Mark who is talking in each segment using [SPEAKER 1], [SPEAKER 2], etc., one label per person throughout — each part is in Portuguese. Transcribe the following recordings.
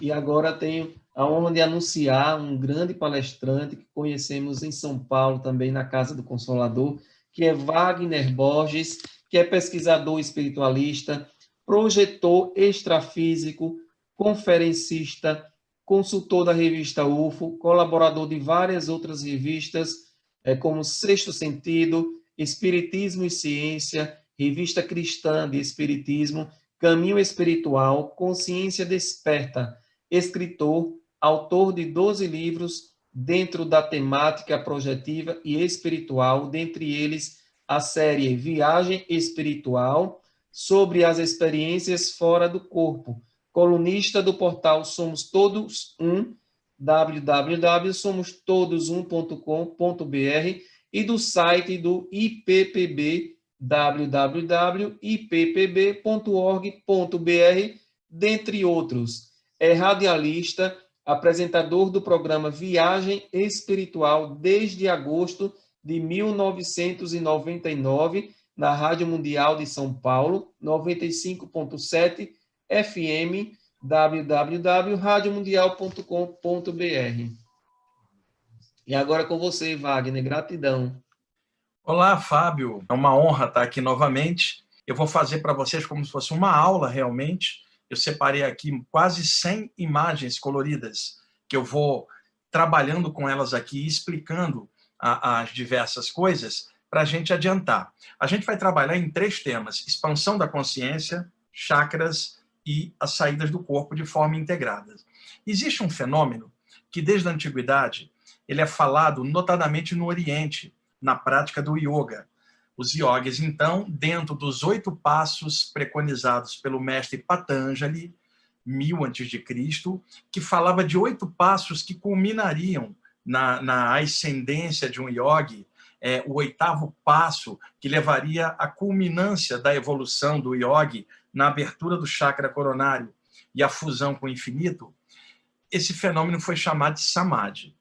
[SPEAKER 1] E agora tenho a honra de anunciar um grande palestrante que conhecemos em São Paulo, também na Casa do Consolador, que é Wagner Borges, que é pesquisador espiritualista, projetor extrafísico, conferencista, consultor da revista UFO, colaborador de várias outras revistas, como Sexto Sentido, Espiritismo e Ciência, Revista Cristã de Espiritismo, Caminho Espiritual, Consciência Desperta, escritor, autor de 12 livros dentro da temática projetiva e espiritual, dentre eles a série Viagem Espiritual, sobre as experiências fora do corpo, colunista do portal Somos Todos Um, www.somostodosum.com.br e do site do IPPB, www.ippb.org.br, dentre outros. É radialista, apresentador do programa Viagem Espiritual desde agosto de 1999, na Rádio Mundial de São Paulo, 95.7 FM, www.radiomundial.com.br. E agora com você, Wagner, gratidão.
[SPEAKER 2] Olá, Fábio. É uma honra estar aqui novamente. Eu vou fazer para vocês como se fosse uma aula, realmente. Eu separei aqui quase 100 imagens coloridas, que eu vou trabalhando com elas aqui, explicando as diversas coisas, para a gente adiantar. A gente vai trabalhar em 3 temas: expansão da consciência, chakras e as saídas do corpo de forma integrada. Existe um fenômeno que, desde a antiguidade, ele é falado notadamente no Oriente, na prática do yoga. Os yogis, então, dentro dos 8 passos preconizados pelo mestre Patanjali, 1000 a.C., que falava de 8 passos que culminariam na ascendência de um yogi, o 8º passo que levaria à culminância da evolução do yogi na abertura do chakra coronário e a fusão com o infinito. Esse fenômeno foi chamado de Samadhi.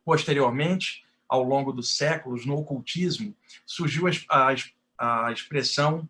[SPEAKER 2] Posteriormente, ao longo dos séculos, no ocultismo, surgiu a expressão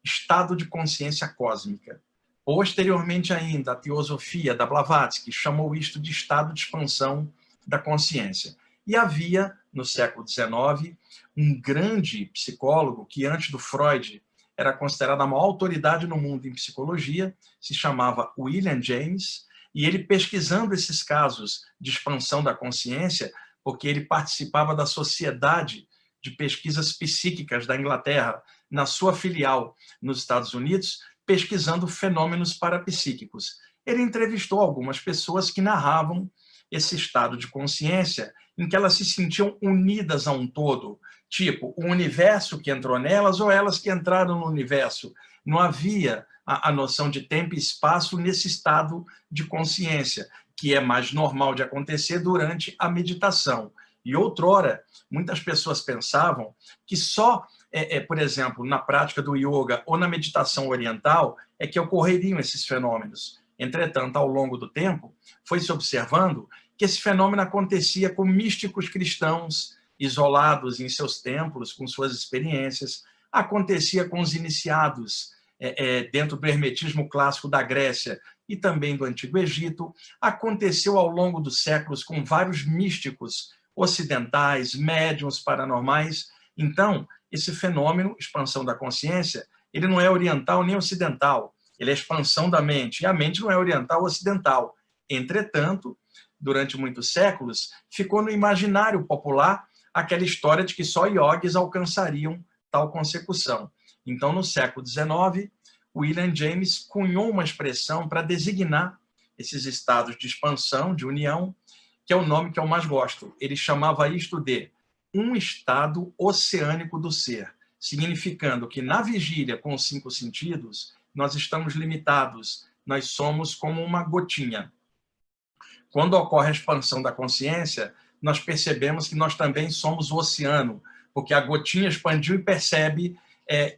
[SPEAKER 2] estado de consciência cósmica. Posteriormente ainda, a teosofia da Blavatsky chamou isto de estado de expansão da consciência. E havia, no século XIX, um grande psicólogo que, antes do Freud, era considerado a maior autoridade no mundo em psicologia, se chamava William James, e ele, pesquisando esses casos de expansão da consciência, porque ele participava da Sociedade de Pesquisas Psíquicas da Inglaterra, na sua filial nos Estados Unidos, pesquisando fenômenos parapsíquicos. Ele entrevistou algumas pessoas que narravam esse estado de consciência em que elas se sentiam unidas a um todo, tipo, o universo que entrou nelas ou elas que entraram no universo. Não havia a noção de tempo e espaço nesse estado de consciência, que é mais normal de acontecer durante a meditação. E outrora, muitas pessoas pensavam que só, por exemplo, na prática do yoga ou na meditação oriental é que ocorreriam esses fenômenos. Entretanto, ao longo do tempo, foi se observando que esse fenômeno acontecia com místicos cristãos isolados em seus templos, com suas experiências, acontecia com os iniciados dentro do hermetismo clássico da Grécia e também do Antigo Egito, aconteceu ao longo dos séculos com vários místicos ocidentais, médiuns paranormais. Então, esse fenômeno, expansão da consciência, ele não é oriental nem ocidental, ele é expansão da mente, e a mente não é oriental ou ocidental. Entretanto, durante muitos séculos, ficou no imaginário popular aquela história de que só yogis alcançariam tal consecução. Então, no século XIX, William James cunhou uma expressão para designar esses estados de expansão, de união, que é o nome que eu mais gosto. Ele chamava isto de um estado oceânico do ser, significando que na vigília com os 5 sentidos, nós estamos limitados, nós somos como uma gotinha. Quando ocorre a expansão da consciência, nós percebemos que nós também somos o oceano, porque a gotinha expandiu e percebe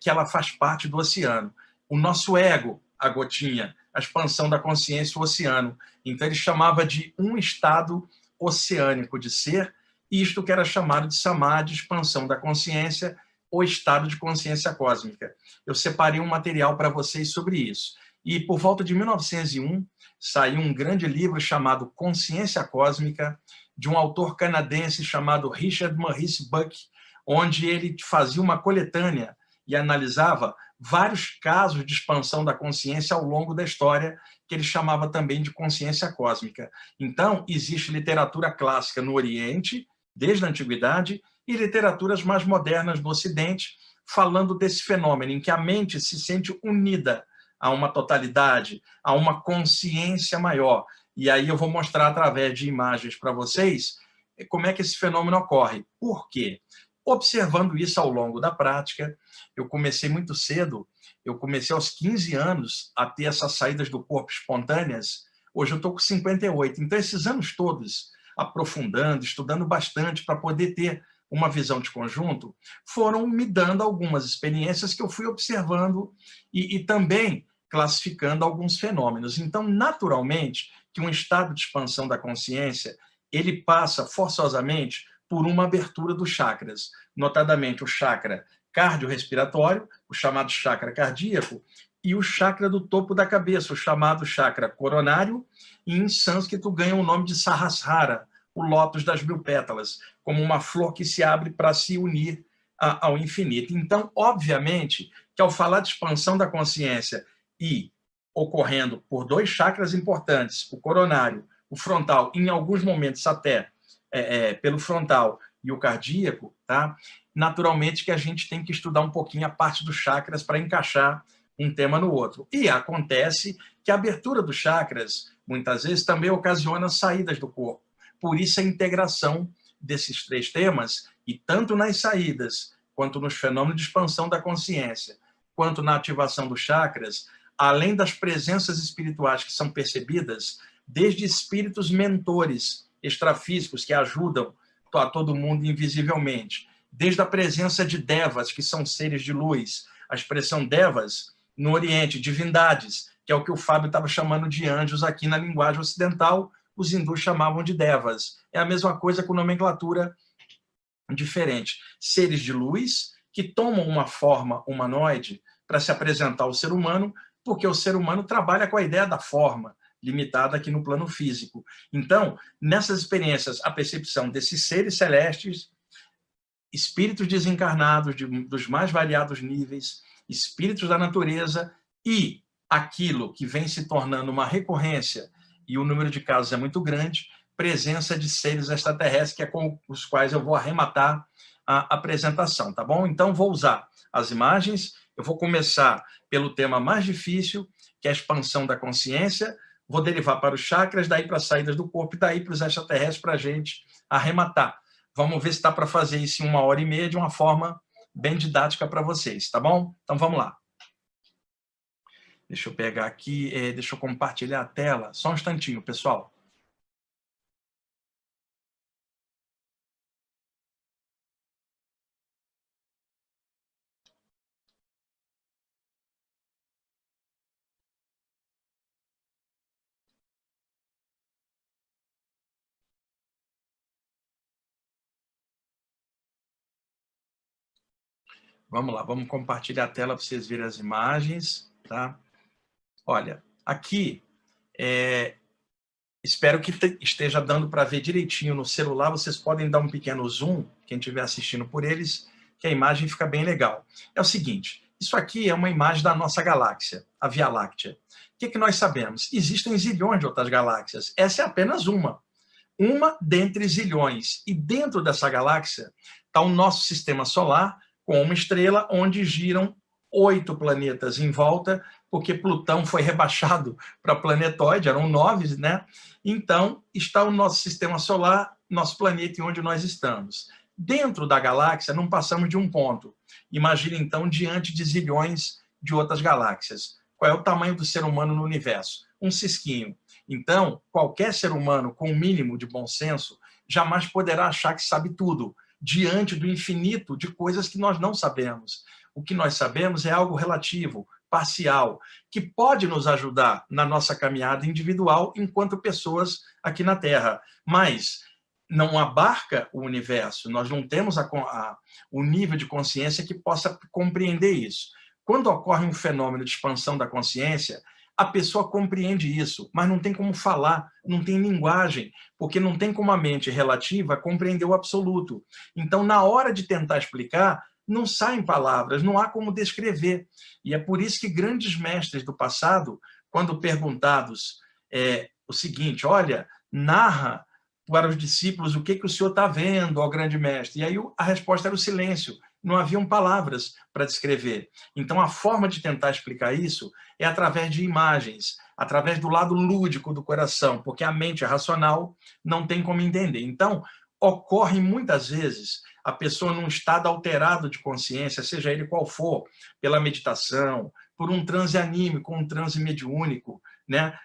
[SPEAKER 2] que ela faz parte do oceano. O nosso ego, a gotinha, a expansão da consciência, o oceano. Então, ele chamava de um estado oceânico de ser, isto que era chamado de Samadhi, expansão da consciência, ou estado de consciência cósmica. Eu separei um material para vocês sobre isso. E por volta de 1901, saiu um grande livro chamado Consciência Cósmica, de um autor canadense chamado Richard Maurice Buck, onde ele fazia uma coletânea e analisava vários casos de expansão da consciência ao longo da história, que ele chamava também de consciência cósmica. Então, existe literatura clássica no Oriente, desde a Antiguidade, e literaturas mais modernas no Ocidente, falando desse fenômeno em que a mente se sente unida a uma totalidade, a uma consciência maior. E aí eu vou mostrar através de imagens para vocês como é que esse fenômeno ocorre. Por quê? Observando isso ao longo da prática, eu comecei muito cedo, eu comecei aos 15 anos a ter essas saídas do corpo espontâneas. Hoje eu estou com 58. Então, esses anos todos, aprofundando, estudando bastante para poder ter uma visão de conjunto, foram me dando algumas experiências que eu fui observando e também classificando alguns fenômenos. Então, naturalmente, que um estado de expansão da consciência, ele passa forçosamente por uma abertura dos chakras, notadamente o chakra cardiorrespiratório, o chamado chakra cardíaco, e o chakra do topo da cabeça, o chamado chakra coronário, e em sânscrito ganha o nome de Sahasrara, o lótus das 1000 pétalas, como uma flor que se abre para se unir ao infinito. Então, obviamente, que ao falar de expansão da consciência e ocorrendo por dois chakras importantes, o coronário, o frontal, em alguns momentos até pelo frontal e o cardíaco, tá? Naturalmente que a gente tem que estudar um pouquinho a parte dos chakras para encaixar um tema no outro. E acontece que a abertura dos chakras, muitas vezes, também ocasiona saídas do corpo. Por isso a integração desses três temas, e tanto nas saídas, quanto nos fenômenos de expansão da consciência, quanto na ativação dos chakras, além das presenças espirituais que são percebidas, desde espíritos mentores extrafísicos que ajudam a todo mundo invisivelmente, desde a presença de devas, que são seres de luz, a expressão devas no Oriente, divindades, que é o que o Fábio estava chamando de anjos aqui na linguagem ocidental, os hindus chamavam de devas. É a mesma coisa com nomenclatura diferente. Seres de luz que tomam uma forma humanoide para se apresentar ao ser humano, porque o ser humano trabalha com a ideia da forma, limitada aqui no plano físico. Então, nessas experiências, a percepção desses seres celestes, espíritos desencarnados dos mais variados níveis, espíritos da natureza e aquilo que vem se tornando uma recorrência, e o número de casos é muito grande, presença de seres extraterrestres, que é com os quais eu vou arrematar a apresentação, tá bom? Então, vou usar as imagens, eu vou começar pelo tema mais difícil, que é a expansão da consciência, vou derivar para os chakras, daí para as saídas do corpo, e daí para os extraterrestres, para a gente arrematar. Vamos ver se dá para fazer isso em 1h30 de uma forma bem didática para vocês, tá bom? Então, vamos lá. Deixa eu pegar aqui, deixa eu compartilhar a tela. Só um instantinho, pessoal. Vamos lá, vamos compartilhar a tela para vocês verem as imagens, tá? Olha, aqui, espero que esteja dando para ver direitinho no celular. Vocês podem dar um pequeno zoom, quem estiver assistindo por eles, que a imagem fica bem legal. É o seguinte, isso aqui é uma imagem da nossa galáxia, a Via Láctea. O que nós sabemos? Existem zilhões de outras galáxias. Essa é apenas uma dentre zilhões. E dentro dessa galáxia está o nosso sistema solar, com uma estrela onde giram 8 planetas em volta, porque Plutão foi rebaixado para planetóide, eram 9, né? Então, está o nosso sistema solar, nosso planeta, onde nós estamos. Dentro da galáxia, não passamos de um ponto. Imagina, então, diante de zilhões de outras galáxias. Qual é o tamanho do ser humano no universo? Um cisquinho. Então, qualquer ser humano com um mínimo de bom senso jamais poderá achar que sabe tudo, diante do infinito de coisas que nós não sabemos. O que nós sabemos é algo relativo, parcial, que pode nos ajudar na nossa caminhada individual enquanto pessoas aqui na Terra, mas não abarca o universo, nós não temos o nível de consciência que possa compreender isso. Quando ocorre um fenômeno de expansão da consciência, a pessoa compreende isso, mas não tem como falar, não tem linguagem, porque não tem como a mente relativa compreender o absoluto. Então, na hora de tentar explicar, não saem palavras, não há como descrever. E é por isso que grandes mestres do passado, quando perguntados o seguinte, olha, narra para os discípulos o que o senhor está vendo, ó grande mestre. E aí a resposta era o silêncio. Não haviam palavras para descrever. Então, a forma de tentar explicar isso é através de imagens, através do lado lúdico do coração, porque a mente racional não tem como entender. Então, ocorre muitas vezes a pessoa num estado alterado de consciência, seja ele qual for, pela meditação, por um transe anímico, um transe mediúnico, né?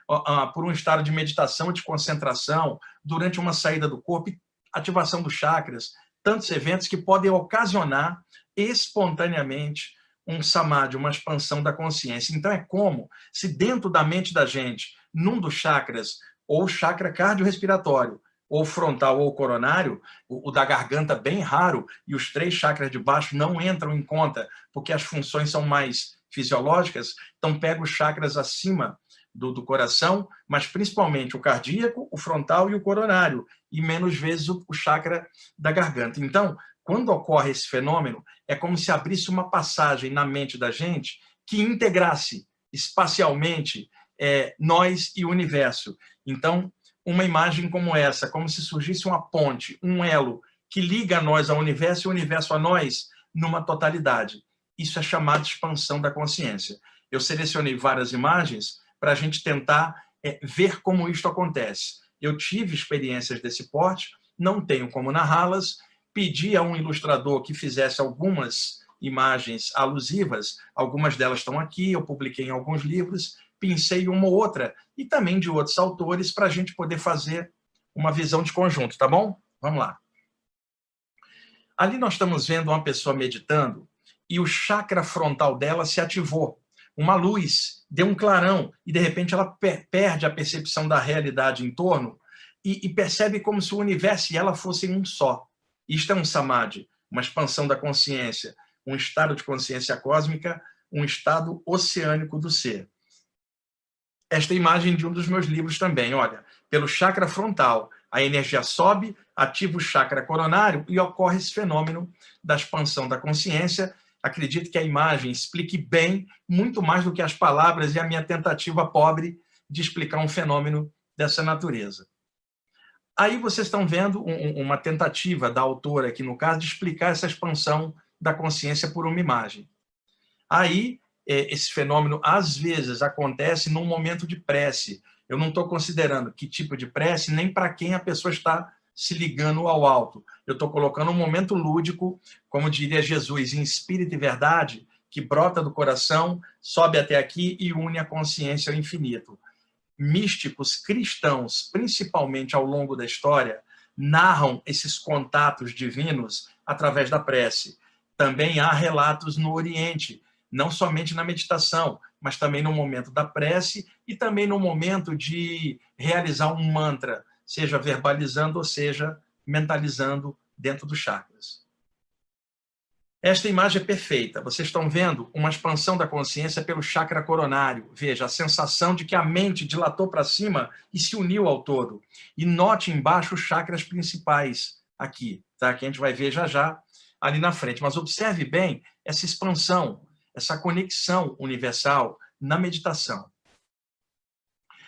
[SPEAKER 2] Por um estado de meditação, de concentração, durante uma saída do corpo, ativação dos chakras, tantos eventos que podem ocasionar espontaneamente um samadhi, uma expansão da consciência. Então, é como se dentro da mente da gente, num dos chakras, ou chakra cardiorrespiratório, ou frontal ou coronário, o da garganta bem raro, e os 3 chakras de baixo não entram em conta, porque as funções são mais fisiológicas, então pega os chakras acima do coração, mas principalmente o cardíaco, o frontal e o coronário, e menos vezes o chakra da garganta. Então, quando ocorre esse fenômeno, é como se abrisse uma passagem na mente da gente que integrasse espacialmente nós e o universo. Então, uma imagem como essa, como se surgisse uma ponte, um elo que liga nós ao universo e o universo a nós numa totalidade. Isso é chamado de expansão da consciência. Eu selecionei várias imagens para a gente tentar ver como isto acontece. Eu tive experiências desse porte, não tenho como narrá-las, pedi a um ilustrador que fizesse algumas imagens alusivas, algumas delas estão aqui, eu publiquei em alguns livros, pincei uma ou outra, e também de outros autores, para a gente poder fazer uma visão de conjunto, tá bom? Vamos lá. Ali nós estamos vendo uma pessoa meditando, e o chakra frontal dela se ativou. Uma luz, deu um clarão, e de repente ela perde a percepção da realidade em torno, e percebe como se o universo e ela fossem um só. Isto é um samadhi, uma expansão da consciência, um estado de consciência cósmica, um estado oceânico do ser. Esta imagem de um dos meus livros também, olha, pelo chakra frontal, a energia sobe, ativa o chakra coronário e ocorre esse fenômeno da expansão da consciência. Acredito que a imagem explique bem, muito mais do que as palavras e a minha tentativa pobre de explicar um fenômeno dessa natureza. Aí vocês estão vendo uma tentativa da autora, aqui no caso, de explicar essa expansão da consciência por uma imagem. Aí, esse fenômeno, às vezes, acontece num momento de prece. Eu não estou considerando que tipo de prece, nem para quem a pessoa está se ligando ao alto. Eu estou colocando um momento lúdico, como diria Jesus, em espírito e verdade, que brota do coração, sobe até aqui e une a consciência ao infinito. Místicos cristãos, principalmente ao longo da história, narram esses contatos divinos através da prece. Também há relatos no Oriente, não somente na meditação, mas também no momento da prece e também no momento de realizar um mantra, seja verbalizando ou seja mentalizando dentro dos chakras. Esta imagem é perfeita. Vocês estão vendo uma expansão da consciência pelo chakra coronário. Veja, a sensação de que a mente dilatou para cima e se uniu ao todo. E note embaixo os chakras principais aqui, tá? Que a gente vai ver já já ali na frente. Mas observe bem essa expansão, essa conexão universal na meditação.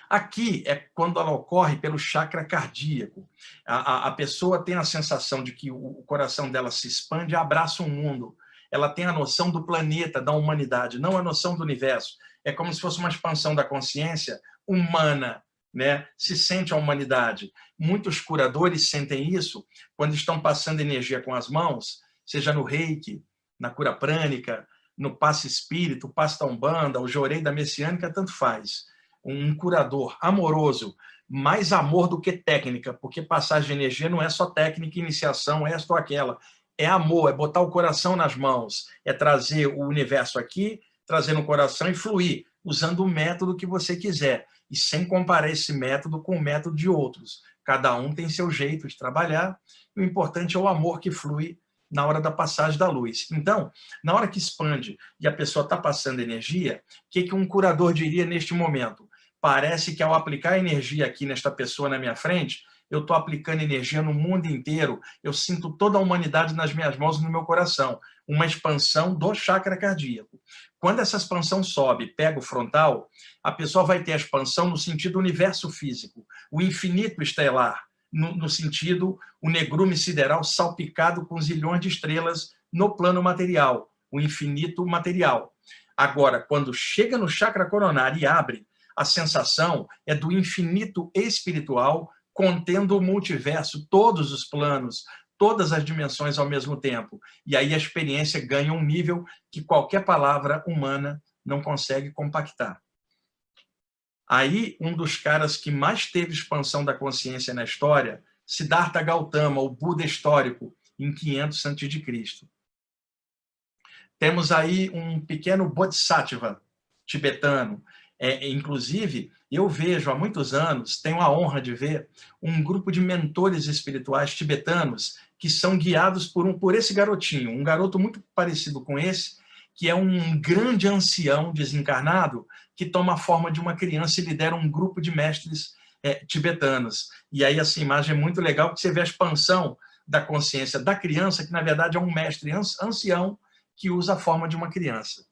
[SPEAKER 2] Aqui é quando ela ocorre pelo chakra cardíaco. A pessoa tem a sensação de que o coração dela se expande e abraça o mundo. Ela tem a noção do planeta, da humanidade, não a noção do universo. É como se fosse uma expansão da consciência humana, né? Se sente a humanidade. Muitos curadores sentem isso quando estão passando energia com as mãos, seja no reiki, na cura prânica, no passe espírito, o passe da Umbanda, o jorei da messiânica, tanto faz. Um curador amoroso, mais amor do que técnica, porque passagem de energia não é só técnica, iniciação, esta ou aquela. É amor, é botar o coração nas mãos, é trazer o universo aqui, trazer no coração e fluir, usando o método que você quiser, e sem comparar esse método com o método de outros. Cada um tem seu jeito de trabalhar, e o importante é o amor que flui na hora da passagem da luz. Então, na hora que expande e a pessoa está passando energia, o que um curador diria neste momento? Parece que ao aplicar energia aqui nesta pessoa na minha frente, eu estou aplicando energia no mundo inteiro, eu sinto toda a humanidade nas minhas mãos e no meu coração, uma expansão do chakra cardíaco. Quando essa expansão sobe, pega o frontal, a pessoa vai ter a expansão no sentido universo físico, o infinito estelar, no sentido o negrume sideral salpicado com zilhões de estrelas no plano material, o infinito material. Agora, quando chega no chakra coronário e abre, a sensação é do infinito espiritual contendo o multiverso, todos os planos, todas as dimensões ao mesmo tempo. E aí a experiência ganha um nível que qualquer palavra humana não consegue compactar. Aí, um dos caras que mais teve expansão da consciência na história, Siddhartha Gautama, o Buda histórico, em 500 a.C. Temos aí um pequeno Bodhisattva tibetano. Inclusive, eu vejo há muitos anos, tenho a honra de ver, um grupo de mentores espirituais tibetanos que são guiados por esse garotinho, um garoto muito parecido com esse, que é um grande ancião desencarnado que toma a forma de uma criança e lidera um grupo de mestres tibetanos. E aí essa imagem é muito legal, porque você vê a expansão da consciência da criança, que na verdade é um mestre ancião que usa a forma de uma criança.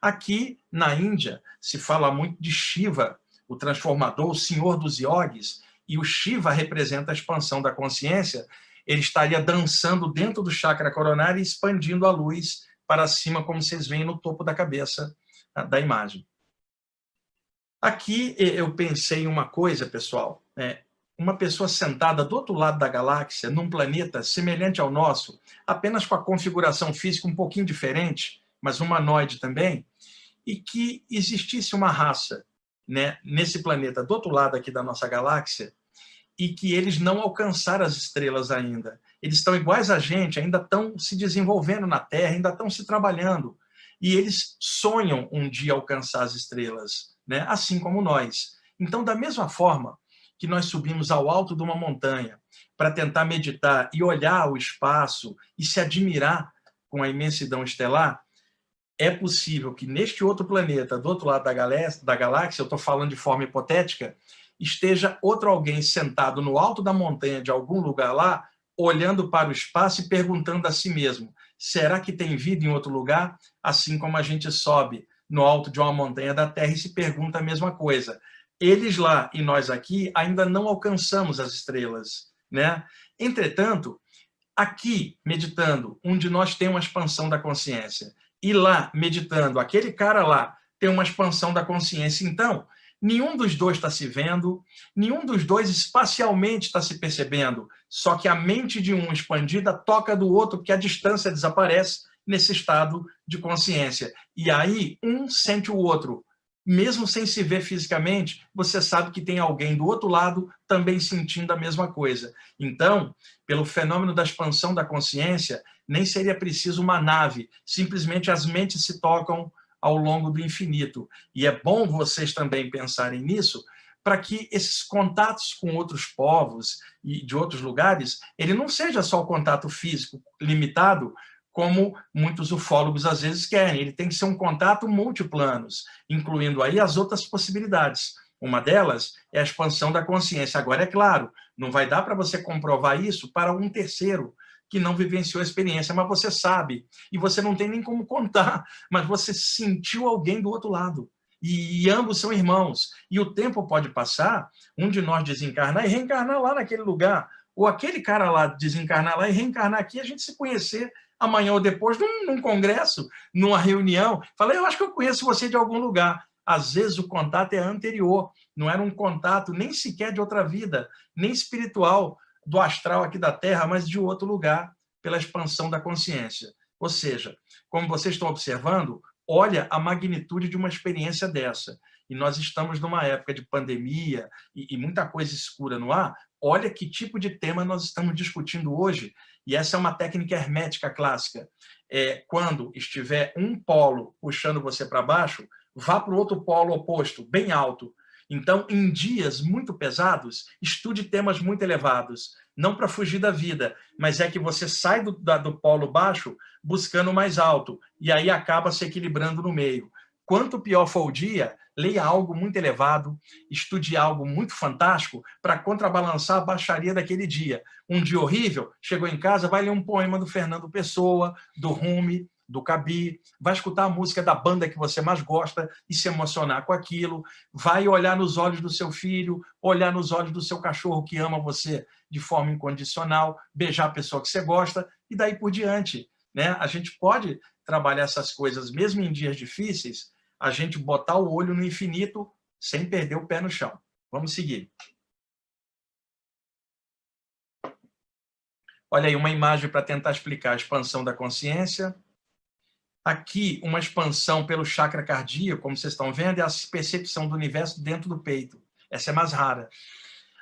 [SPEAKER 2] Aqui, na Índia, se fala muito de Shiva, o transformador, o senhor dos yogis, e o Shiva representa a expansão da consciência. Ele estaria dançando dentro do chakra coronário e expandindo a luz para cima, como vocês veem no topo da cabeça da imagem. Aqui eu pensei em uma coisa, pessoal, uma pessoa sentada do outro lado da galáxia, num planeta semelhante ao nosso, apenas com a configuração física um pouquinho diferente, mas humanoide também, e que existisse uma raça, né, nesse planeta do outro lado aqui da nossa galáxia, e que eles não alcançaram as estrelas ainda. Eles estão iguais a gente, ainda estão se desenvolvendo na Terra, ainda estão se trabalhando, e eles sonham um dia alcançar as estrelas, né, assim como nós. Então, da mesma forma que nós subimos ao alto de uma montanha para tentar meditar e olhar o espaço e se admirar com a imensidão estelar, é possível que neste outro planeta, do outro lado da galáxia, eu estou falando de forma hipotética, esteja outro alguém sentado no alto da montanha de algum lugar lá, olhando para o espaço e perguntando a si mesmo, será que tem vida em outro lugar? Assim como a gente sobe no alto de uma montanha da Terra e se pergunta a mesma coisa. Eles lá e nós aqui ainda não alcançamos as estrelas, né? Entretanto, aqui, meditando, um de nós tem uma expansão da consciência, e lá, meditando, aquele cara lá tem uma expansão da consciência. Então, nenhum dos dois está se vendo, nenhum dos dois espacialmente está se percebendo, só que a mente de um expandida toca do outro, porque a distância desaparece nesse estado de consciência. E aí, um sente o outro. Mesmo sem se ver fisicamente, você sabe que tem alguém do outro lado também sentindo a mesma coisa. Então, pelo fenômeno da expansão da consciência, nem seria preciso uma nave, simplesmente as mentes se tocam ao longo do infinito. E é bom vocês também pensarem nisso, para que esses contatos com outros povos e de outros lugares, ele não seja só o contato físico limitado, como muitos ufólogos às vezes querem. Ele tem que ser um contato multiplanos, incluindo aí as outras possibilidades. Uma delas é a expansão da consciência. Agora, é claro, não vai dar para você comprovar isso para um terceiro que não vivenciou a experiência, mas você sabe, e você não tem nem como contar, mas você sentiu alguém do outro lado. E ambos são irmãos. E o tempo pode passar, um de nós desencarnar e reencarnar lá naquele lugar, ou aquele cara lá desencarnar lá e reencarnar aqui, a gente se conhecer amanhã ou depois, num congresso, numa reunião, fala, eu acho que eu conheço você de algum lugar. Às vezes o contato é anterior, não era um contato nem sequer de outra vida, nem espiritual, do astral aqui da Terra, mas de outro lugar, pela expansão da consciência. Ou seja, como vocês estão observando, olha a magnitude de uma experiência dessa. E nós estamos numa época de pandemia e muita coisa escura no ar. Olha que tipo de tema nós estamos discutindo hoje. E essa é uma técnica hermética clássica. Quando estiver um polo puxando você para baixo, vá para o outro polo oposto, bem alto. Então, em dias muito pesados, estude temas muito elevados. não para fugir da vida, mas é que você sai do polo baixo buscando o mais alto, e aí acaba se equilibrando no meio. Quanto pior for o dia, leia algo muito elevado, estude algo muito fantástico para contrabalançar a baixaria daquele dia. Um dia horrível, chegou em casa, vai ler um poema do Fernando Pessoa, do Rumi, do Cabi, vai escutar a música da banda que você mais gosta e se emocionar com aquilo, vai olhar nos olhos do seu filho, olhar nos olhos do seu cachorro que ama você de forma incondicional, beijar a pessoa que você gosta e daí por diante, né? A gente pode trabalhar essas coisas mesmo em dias difíceis, a gente botar o olho no infinito sem perder o pé no chão. Vamos seguir. Olha aí uma imagem para tentar explicar a expansão da consciência. Aqui, uma expansão pelo chakra cardíaco, como vocês estão vendo, é a percepção do universo dentro do peito. Essa é mais rara.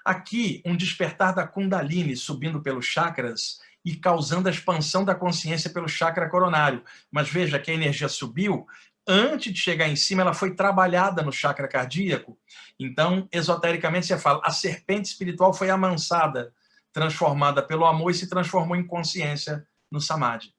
[SPEAKER 2] Aqui, um despertar da Kundalini subindo pelos chakras e causando a expansão da consciência pelo chakra coronário. Mas veja que a energia subiu, antes de chegar em cima, ela foi trabalhada no chakra cardíaco. Então, esotericamente, você fala, a serpente espiritual foi amansada, transformada pelo amor e se transformou em consciência no Samadhi.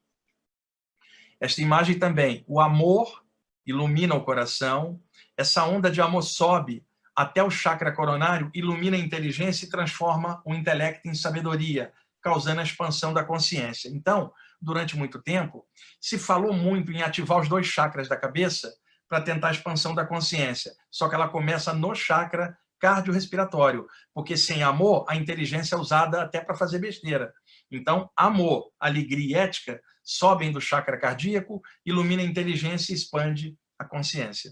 [SPEAKER 2] Esta imagem também, o amor ilumina o coração, essa onda de amor sobe até o chakra coronário, ilumina a inteligência e transforma o intelecto em sabedoria, causando a expansão da consciência. Então, durante muito tempo, se falou muito em ativar os 2 chakras da cabeça para tentar a expansão da consciência, só que ela começa no chakra cardiorrespiratório, porque sem amor, a inteligência é usada até para fazer besteira. Então, amor, alegria e ética sobem do chakra cardíaco, ilumina a inteligência e expande a consciência.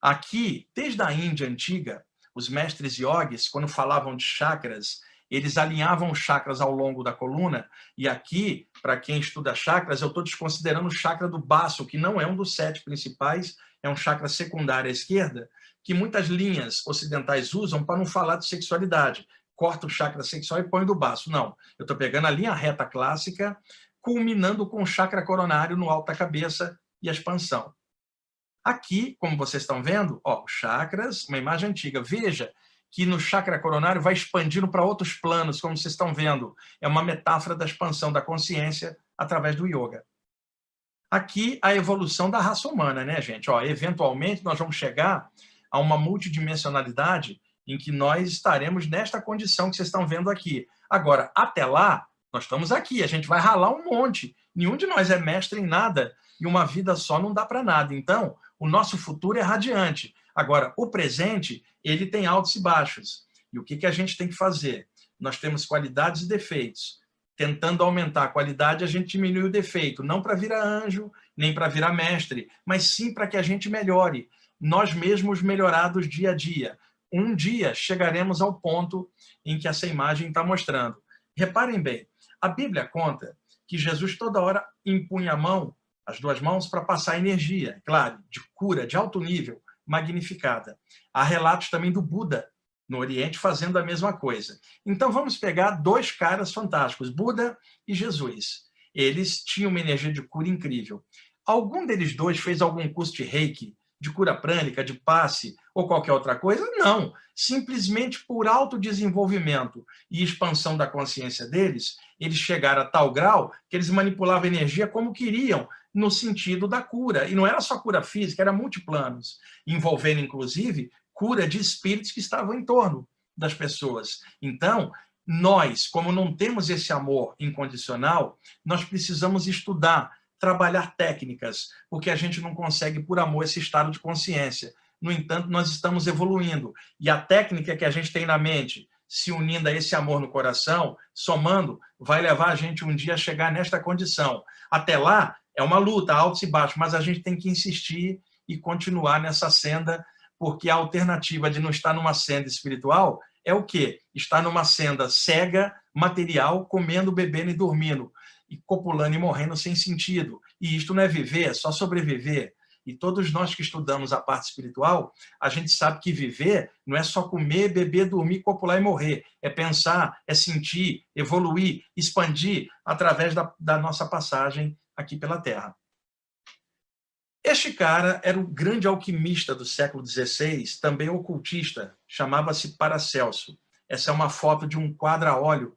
[SPEAKER 2] Aqui, desde a Índia antiga, os mestres yogis, quando falavam de chakras, eles alinhavam os chakras ao longo da coluna, e aqui, para quem estuda chakras, eu estou desconsiderando o chakra do baço, que não é um dos 7 principais, é um chakra secundário à esquerda, que muitas linhas ocidentais usam para não falar de sexualidade. Corta o chakra sexual e põe do baço. Não, eu estou pegando a linha reta clássica, culminando com o chakra coronário no alto da cabeça e a expansão. Aqui, como vocês estão vendo, ó, chakras, uma imagem antiga. Veja que no chakra coronário vai expandindo para outros planos, como vocês estão vendo. É uma metáfora da expansão da consciência através do yoga. Aqui, a evolução da raça humana, né, gente? Ó, eventualmente, nós vamos chegar a uma multidimensionalidade em que nós estaremos nesta condição que vocês estão vendo aqui. Agora, até lá, nós estamos aqui, a gente vai ralar um monte. Nenhum de nós é mestre em nada e uma vida só não dá para nada. Então, o nosso futuro é radiante. Agora, o presente, ele tem altos e baixos. E o que a gente tem que fazer? Nós temos qualidades e defeitos. Tentando aumentar a qualidade, a gente diminui o defeito. Não para virar anjo, nem para virar mestre, mas sim para que a gente melhore. Nós mesmos melhorados dia a dia. Um dia chegaremos ao ponto em que essa imagem está mostrando. Reparem bem, a Bíblia conta que Jesus toda hora impunha a mão, as 2 mãos, para passar energia, claro, de cura, de alto nível, magnificada. Há relatos também do Buda, no Oriente, fazendo a mesma coisa. Então vamos pegar 2 caras fantásticos, Buda e Jesus. Eles tinham uma energia de cura incrível. Algum deles 2 fez algum curso de Reiki, de cura prânica, de passe ou qualquer outra coisa? Não. Simplesmente por autodesenvolvimento e expansão da consciência deles, eles chegaram a tal grau que eles manipulavam a energia como queriam, no sentido da cura. E não era só cura física, era multiplanos, envolvendo, inclusive, cura de espíritos que estavam em torno das pessoas. Então, nós, como não temos esse amor incondicional, nós precisamos estudar, trabalhar técnicas, porque a gente não consegue, por amor, esse estado de consciência. No entanto, nós estamos evoluindo. E a técnica que a gente tem na mente, se unindo a esse amor no coração, somando, vai levar a gente um dia a chegar nesta condição. Até lá, é uma luta, altos e baixos, mas a gente tem que insistir e continuar nessa senda, porque a alternativa de não estar numa senda espiritual é o quê? Estar numa senda cega, material, comendo, bebendo e dormindo, e copulando e morrendo sem sentido. E isto não é viver, é só sobreviver. E todos nós que estudamos a parte espiritual, a gente sabe que viver não é só comer, beber, dormir, copular e morrer. É pensar, é sentir, evoluir, expandir através da nossa passagem aqui pela Terra. Este cara era o grande alquimista do século XVI, também ocultista, chamava-se Paracelso. Essa é uma foto de um quadro a óleo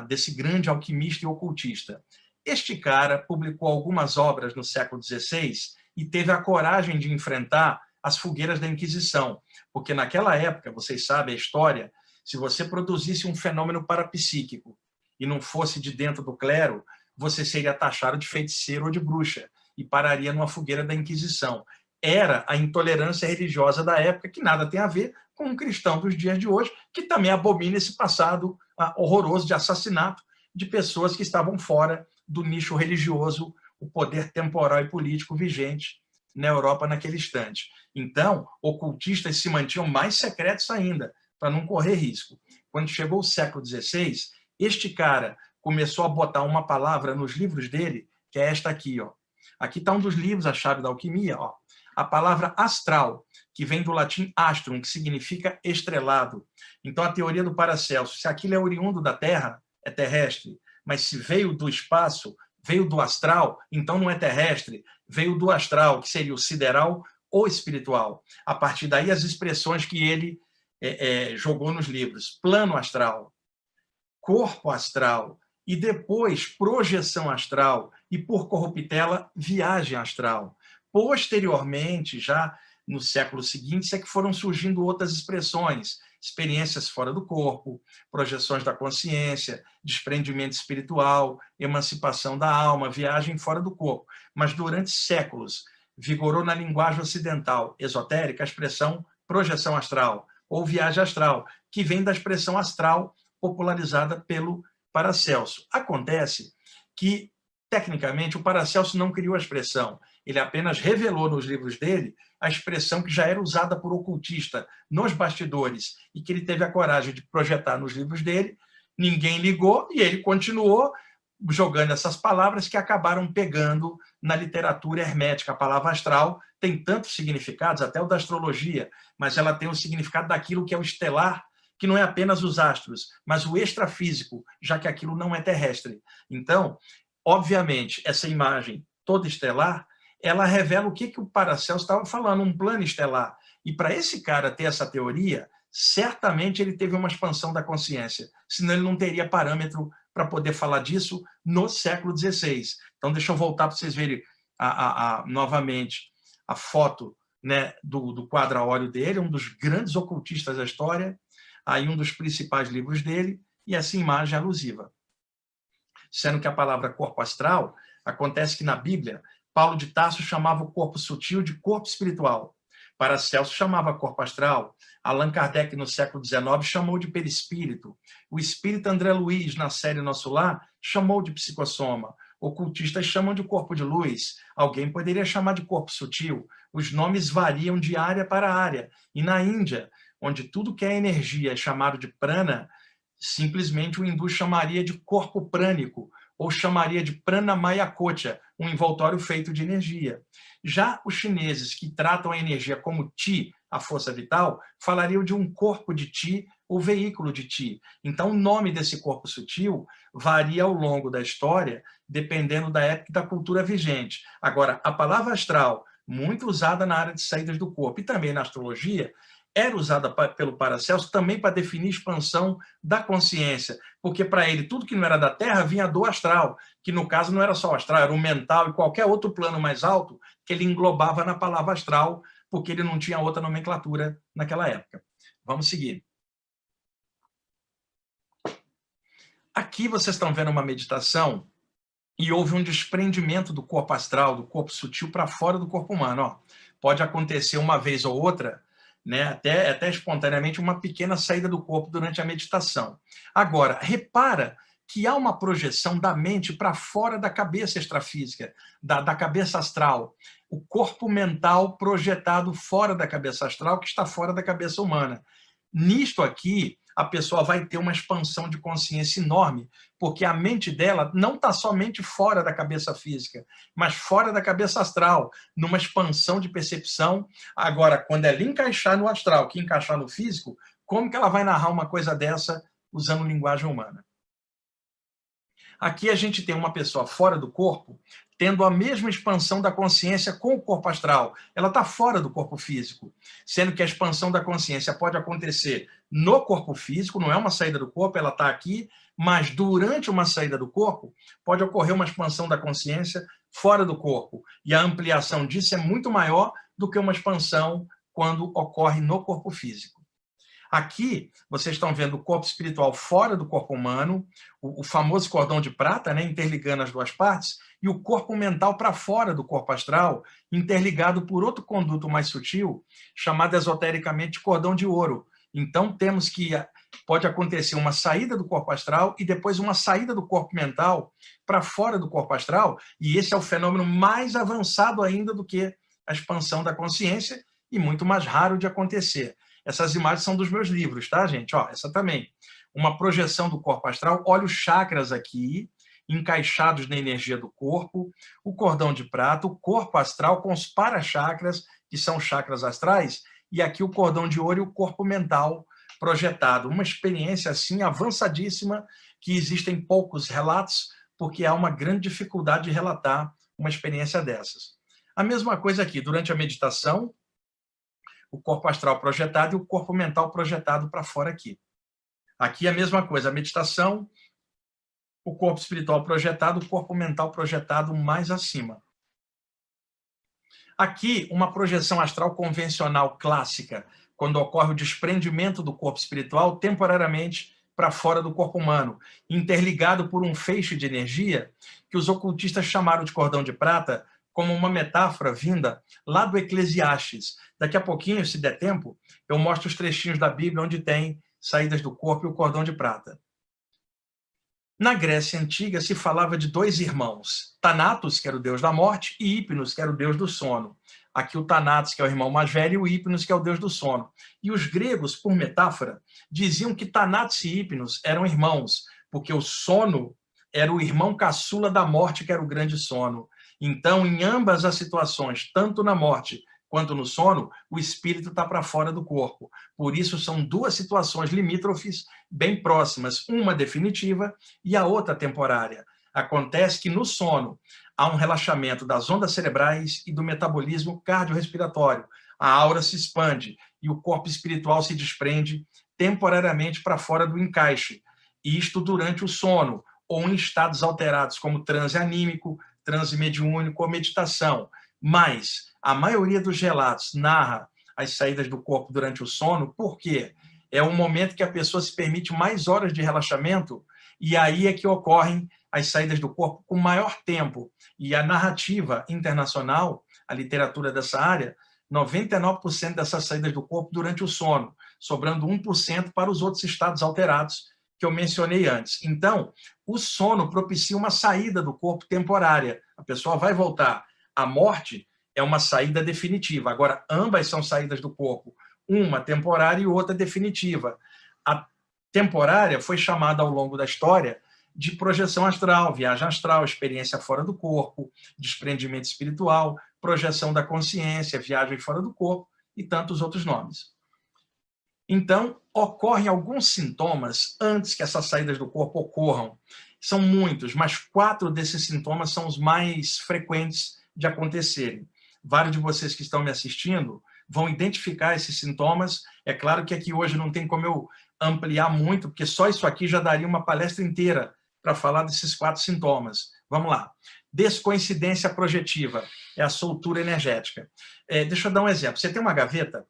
[SPEAKER 2] desse grande alquimista e ocultista. Este cara publicou algumas obras no século XVI e teve a coragem de enfrentar as fogueiras da Inquisição, porque naquela época, vocês sabem a história, se você produzisse um fenômeno parapsíquico e não fosse de dentro do clero, você seria taxado de feiticeiro ou de bruxa e pararia numa fogueira da Inquisição. Era a intolerância religiosa da época, que nada tem a ver com um cristão dos dias de hoje, que também abomina esse passado horroroso de assassinato de pessoas que estavam fora do nicho religioso, o poder temporal e político vigente na Europa naquele instante. Então, ocultistas se mantinham mais secretos ainda, para não correr risco. Quando chegou o século XVI, este cara começou a botar uma palavra nos livros dele, que é esta aqui. Ó. Aqui está um dos livros, A Chave da Alquimia. Ó. A palavra astral, que vem do latim astrum, que significa estrelado. Então, a teoria do Paracelso, se aquilo é oriundo da Terra, é terrestre, mas se veio do espaço, veio do astral, então não é terrestre, veio do astral, que seria o sideral ou espiritual. A partir daí, as expressões que ele jogou nos livros. Plano astral, corpo astral, e depois projeção astral, e por corruptela, viagem astral. Posteriormente, já no século seguinte, é que foram surgindo outras expressões, experiências fora do corpo, projeções da consciência, desprendimento espiritual, emancipação da alma, viagem fora do corpo. Mas durante séculos, vigorou na linguagem ocidental esotérica a expressão projeção astral, ou viagem astral, que vem da expressão astral popularizada pelo Paracelso. Acontece que, tecnicamente, o Paracelso não criou a expressão, ele apenas revelou nos livros dele a expressão que já era usada por ocultista nos bastidores e que ele teve a coragem de projetar nos livros dele, ninguém ligou e ele continuou jogando essas palavras que acabaram pegando na literatura hermética. A palavra astral tem tantos significados, até o da astrologia, mas ela tem o significado daquilo que é o estelar, que não é apenas os astros, mas o extrafísico, já que aquilo não é terrestre. Então, obviamente, essa imagem toda estelar, ela revela o que o Paracelso estava falando, um plano estelar. E para esse cara ter essa teoria, certamente ele teve uma expansão da consciência, senão ele não teria parâmetro para poder falar disso no século XVI. Então, deixa eu voltar para vocês verem novamente a foto, né, do quadro a óleo dele, um dos grandes ocultistas da história, aí um dos principais livros dele, e essa imagem alusiva. Sendo que a palavra corpo astral, acontece que na Bíblia, Paulo de Tarso chamava o corpo sutil de corpo espiritual. Paracelso chamava corpo astral. Allan Kardec, no século XIX, chamou de perispírito. O espírito André Luiz, na série Nosso Lar, chamou de psicossoma. Ocultistas chamam de corpo de luz. Alguém poderia chamar de corpo sutil. Os nomes variam de área para área. E na Índia, onde tudo que é energia é chamado de prana, simplesmente o hindu chamaria de corpo prânico, ou chamaria de prana maya kocha, um envoltório feito de energia. Já os chineses, que tratam a energia como Ti, a força vital, falariam de um corpo de Ti ou veículo de Ti. Então, o nome desse corpo sutil varia ao longo da história, dependendo da época e da cultura vigente. Agora, a palavra astral, muito usada na área de saídas do corpo e também na astrologia, era usada pelo Paracelso também para definir expansão da consciência, porque para ele tudo que não era da Terra vinha do astral, que no caso não era só o astral, era o mental e qualquer outro plano mais alto que ele englobava na palavra astral, porque ele não tinha outra nomenclatura naquela época. Vamos seguir. Aqui vocês estão vendo uma meditação e houve um desprendimento do corpo astral, do corpo sutil, para fora do corpo humano. Ó, pode acontecer uma vez ou outra, né, até espontaneamente, uma pequena saída do corpo durante a meditação. Agora, repara que há uma projeção da mente para fora da cabeça extrafísica, da cabeça astral. O corpo mental projetado fora da cabeça astral, que está fora da cabeça humana. Nisto aqui, a pessoa vai ter uma expansão de consciência enorme, porque a mente dela não está somente fora da cabeça física, mas fora da cabeça astral, numa expansão de percepção. Agora, quando ela encaixar no astral, que encaixar no físico, como que ela vai narrar uma coisa dessa usando linguagem humana? Aqui a gente tem uma pessoa fora do corpo, tendo a mesma expansão da consciência com o corpo astral. Ela está fora do corpo físico, sendo que a expansão da consciência pode acontecer no corpo físico, não é uma saída do corpo, ela está aqui, mas durante uma saída do corpo, pode ocorrer uma expansão da consciência fora do corpo. E a ampliação disso é muito maior do que uma expansão quando ocorre no corpo físico. Aqui, vocês estão vendo o corpo espiritual fora do corpo humano, o famoso cordão de prata, né, interligando as duas partes, e o corpo mental para fora do corpo astral, interligado por outro conduto mais sutil, chamado esotericamente cordão de ouro. Então, temos que pode acontecer uma saída do corpo astral e depois uma saída do corpo mental para fora do corpo astral, e esse é o fenômeno mais avançado ainda do que a expansão da consciência e muito mais raro de acontecer. Essas imagens são dos meus livros, tá, gente? Ó, essa também. Uma projeção do corpo astral. Olha os chakras aqui, encaixados na energia do corpo, o cordão de prata, o corpo astral com os para-chakras, que são chakras astrais, e aqui o cordão de ouro e o corpo mental projetado. Uma experiência, assim, avançadíssima, que existem poucos relatos, porque há uma grande dificuldade de relatar uma experiência dessas. A mesma coisa aqui, durante a meditação, o corpo astral projetado e o corpo mental projetado para fora aqui. Aqui a mesma coisa, a meditação, o corpo espiritual projetado, o corpo mental projetado mais acima. Aqui, uma projeção astral convencional clássica, quando ocorre o desprendimento do corpo espiritual temporariamente para fora do corpo humano, interligado por um feixe de energia que os ocultistas chamaram de cordão de prata, como uma metáfora vinda lá do Eclesiastes. Daqui a pouquinho, se der tempo, eu mostro os trechinhos da Bíblia onde tem saídas do corpo e o cordão de prata. Na Grécia Antiga se falava de dois irmãos, Thanatos, que era o deus da morte, e Hipnos, que era o deus do sono. Aqui o Thanatos, que é o irmão mais velho, e o Hipnos, que é o deus do sono. E os gregos, por metáfora, diziam que Thanatos e Hipnos eram irmãos, porque o sono era o irmão caçula da morte, que era o grande sono. Então, em ambas as situações, tanto na morte quanto no sono, o espírito está para fora do corpo. Por isso, são duas situações limítrofes, bem próximas, uma definitiva e a outra temporária. Acontece que no sono há um relaxamento das ondas cerebrais e do metabolismo cardiorrespiratório. A aura se expande e o corpo espiritual se desprende temporariamente para fora do encaixe. Isto durante o sono, ou em estados alterados, como transe anímico, transe mediúnico ou meditação. Mas a maioria dos relatos narra as saídas do corpo durante o sono, porque é um momento que a pessoa se permite mais horas de relaxamento, e aí é que ocorrem as saídas do corpo com maior tempo. E a narrativa internacional, a literatura dessa área, 99% dessas saídas do corpo durante o sono, sobrando 1% para os outros estados alterados que eu mencionei antes. Então, o sono propicia uma saída do corpo temporária. A pessoa vai voltar. A morte é uma saída definitiva. Agora, ambas são saídas do corpo. Uma temporária e outra definitiva. A temporária foi chamada ao longo da história de projeção astral, viagem astral, experiência fora do corpo, desprendimento espiritual, projeção da consciência, viagem fora do corpo e tantos outros nomes. Então, ocorrem alguns sintomas antes que essas saídas do corpo ocorram. São muitos, mas 4 desses sintomas são os mais frequentes de acontecerem. Vários de vocês que estão me assistindo vão identificar esses sintomas. É claro que aqui hoje não tem como eu ampliar muito, porque só isso aqui já daria uma palestra inteira para falar desses 4 sintomas. Vamos lá. Descoincidência projetiva é a soltura energética. Deixa eu dar um exemplo. Você tem uma gaveta,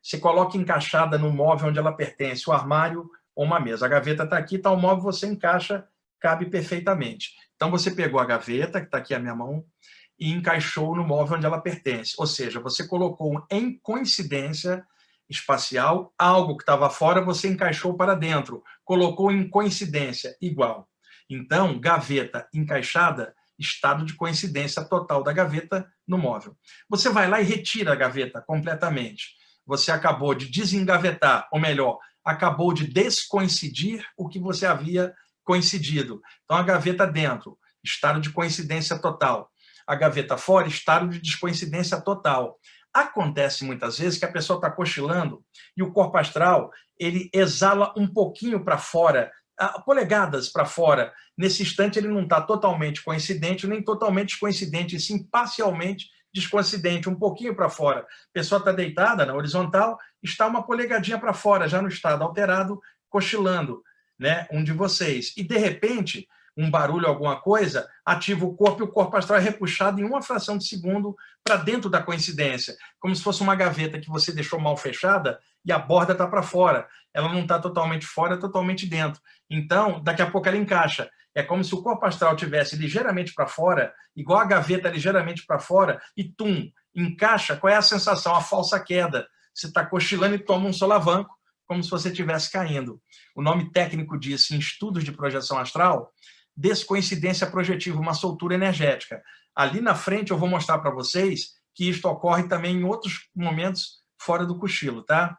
[SPEAKER 2] você coloca encaixada no móvel onde ela pertence, o armário ou uma mesa. A gaveta está aqui, está o móvel, você encaixa, cabe perfeitamente. Então, você pegou a gaveta, que está aqui a minha mão, e encaixou no móvel onde ela pertence. Ou seja, você colocou em coincidência espacial algo que estava fora, você encaixou para dentro. Colocou em coincidência igual. Então, gaveta encaixada, estado de coincidência total da gaveta no móvel. Você vai lá e retira a gaveta completamente. Você acabou de desengavetar, ou melhor, acabou de descoincidir o que você havia coincidido. Então, a gaveta dentro, estado de coincidência total. A gaveta fora, estado de descoincidência total. Acontece muitas vezes que a pessoa está cochilando e o corpo astral ele exala um pouquinho para fora, polegadas para fora. Nesse instante, ele não está totalmente coincidente, nem totalmente descoincidente, e sim parcialmente descoincidente, um pouquinho para fora. A pessoa está deitada na horizontal, está uma polegadinha para fora, já no estado alterado, cochilando. né, um de vocês. E, de repente, um barulho, alguma coisa, ativa o corpo e o corpo astral é repuxado em uma fração de segundo para dentro da coincidência, como se fosse uma gaveta que você deixou mal fechada e a borda está para fora. Ela não está totalmente fora, é totalmente dentro. Então, daqui a pouco ela encaixa. É como se o corpo astral tivesse ligeiramente para fora, igual a gaveta ligeiramente para fora, e tum, encaixa. Qual é a sensação? A falsa queda. Você está cochilando e toma um solavanco, como se você estivesse caindo. O nome técnico disso, em estudos de projeção astral, descoincidência projetiva, uma soltura energética. Ali na frente eu vou mostrar para vocês que isto ocorre também em outros momentos fora do cochilo, tá?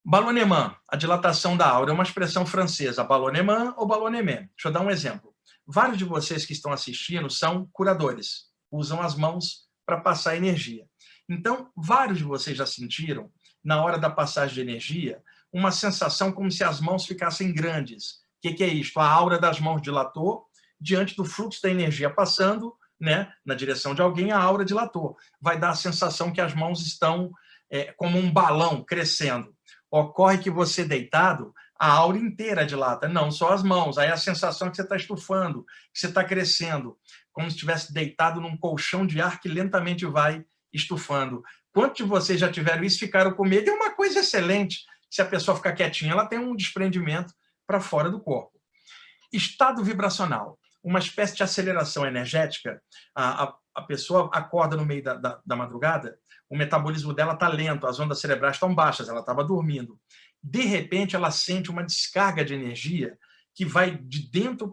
[SPEAKER 2] Ballonnement, a dilatação da aura, é uma expressão francesa, ballonnement ou ballonnement. Deixa eu dar um exemplo. Vários de vocês que estão assistindo são curadores, usam as mãos para passar energia. Então, vários de vocês já sentiram, na hora da passagem de energia, uma sensação como se as mãos ficassem grandes. O que é isto? A aura das mãos dilatou diante do fluxo da energia passando, né, na direção de alguém, a aura dilatou. Vai dar a sensação que as mãos estão como um balão crescendo. Ocorre que você deitado, a aura inteira dilata, não só as mãos. Aí a sensação é que você está estufando, que você está crescendo, como se estivesse deitado num colchão de ar que lentamente vai estufando. Quantos de vocês já tiveram isso, ficaram com medo? É uma coisa excelente. Se a pessoa ficar quietinha, ela tem um desprendimento para fora do corpo. Estado vibracional, uma espécie de aceleração energética. A pessoa acorda no meio da madrugada, o metabolismo dela está lento, as ondas cerebrais estão baixas, ela estava dormindo. De repente, ela sente uma descarga de energia que vai de dentro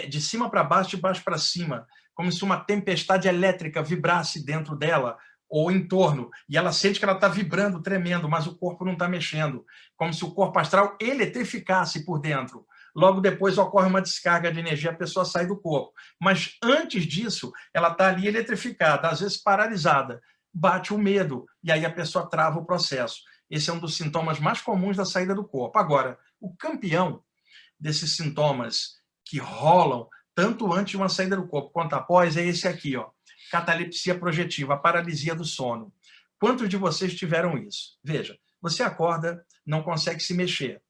[SPEAKER 2] de cima para baixo, de baixo para cima, como se uma tempestade elétrica vibrasse dentro dela ou em torno, e ela sente que ela está vibrando, tremendo, mas o corpo não está mexendo, como se o corpo astral eletrificasse por dentro. Logo depois ocorre uma descarga de energia, a pessoa sai do corpo. Mas antes disso, ela está ali eletrificada, às vezes paralisada. Bate o medo, e aí a pessoa trava o processo. Esse é um dos sintomas mais comuns da saída do corpo. Agora, o campeão desses sintomas que rolam tanto antes de uma saída do corpo quanto após é esse aqui, ó, catalepsia projetiva, a paralisia do sono. Quantos de vocês tiveram isso? Veja, você acorda, não consegue se mexer.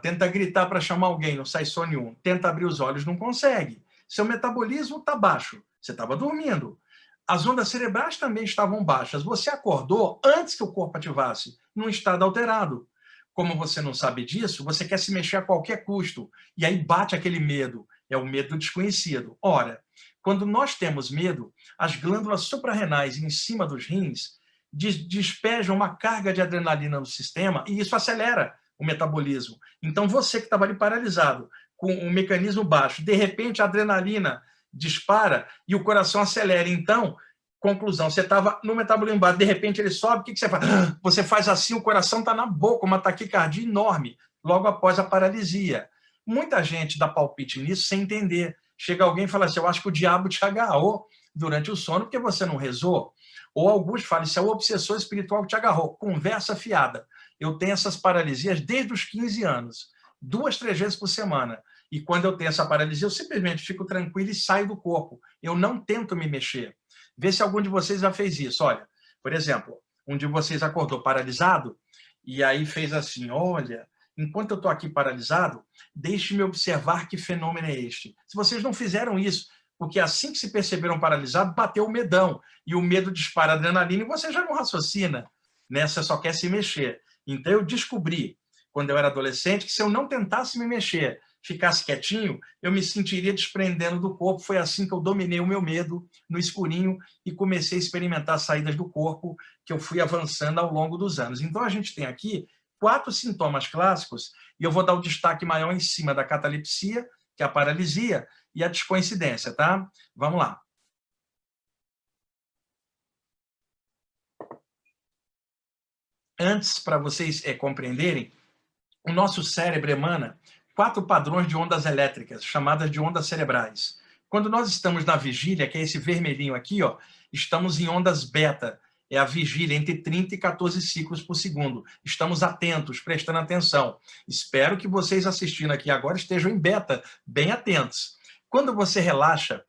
[SPEAKER 2] Tenta gritar para chamar alguém, não sai som nenhum. Tenta abrir os olhos, não consegue. Seu metabolismo está baixo. Você estava dormindo. As ondas cerebrais também estavam baixas. Você acordou antes que o corpo ativasse, num estado alterado. Como você não sabe disso, você quer se mexer a qualquer custo. E aí bate aquele medo. É o medo do desconhecido. Ora, quando nós temos medo, as glândulas suprarrenais em cima dos rins despejam uma carga de adrenalina no sistema e isso acelera o metabolismo. Então, você que estava ali paralisado, com um mecanismo baixo, de repente a adrenalina dispara e o coração acelera. Então, conclusão, você estava no metabolismo baixo, de repente ele sobe, o que você faz? Você faz assim, o coração está na boca, uma taquicardia enorme, logo após a paralisia. Muita gente dá palpite nisso sem entender. Chega alguém e fala assim, eu acho que o diabo te agarrou durante o sono porque você não rezou. Ou alguns falam, isso é o obsessor espiritual que te agarrou. Conversa fiada. Eu tenho essas paralisias desde os 15 anos, 2, 3 vezes por semana. E quando eu tenho essa paralisia, eu simplesmente fico tranquilo e saio do corpo. Eu não tento me mexer. Vê se algum de vocês já fez isso. Olha, por exemplo, um de vocês acordou paralisado e aí fez assim, olha, enquanto eu estou aqui paralisado, deixe-me observar que fenômeno é este. Se vocês não fizeram isso, porque assim que se perceberam paralisados, bateu o medão. E o medo dispara adrenalina e você já não raciocina, né? Você só quer se mexer. Então, eu descobri, quando eu era adolescente, que se eu não tentasse me mexer, ficasse quietinho, eu me sentiria desprendendo do corpo. Foi assim que eu dominei o meu medo no escurinho e comecei a experimentar saídas do corpo que eu fui avançando ao longo dos anos. Então, a gente tem aqui 4 sintomas clássicos e eu vou dar o destaque maior em cima da catalepsia, que é a paralisia, e a descoincidência, tá? Vamos lá. Antes, para vocês compreenderem, o nosso cérebro emana 4 padrões de ondas elétricas, chamadas de ondas cerebrais. Quando nós estamos na vigília, que é esse vermelhinho aqui, ó, estamos em ondas beta, é a vigília, entre 30 e 14 ciclos por segundo. Estamos atentos, prestando atenção. Espero que vocês assistindo aqui agora estejam em beta, bem atentos. Quando você relaxa,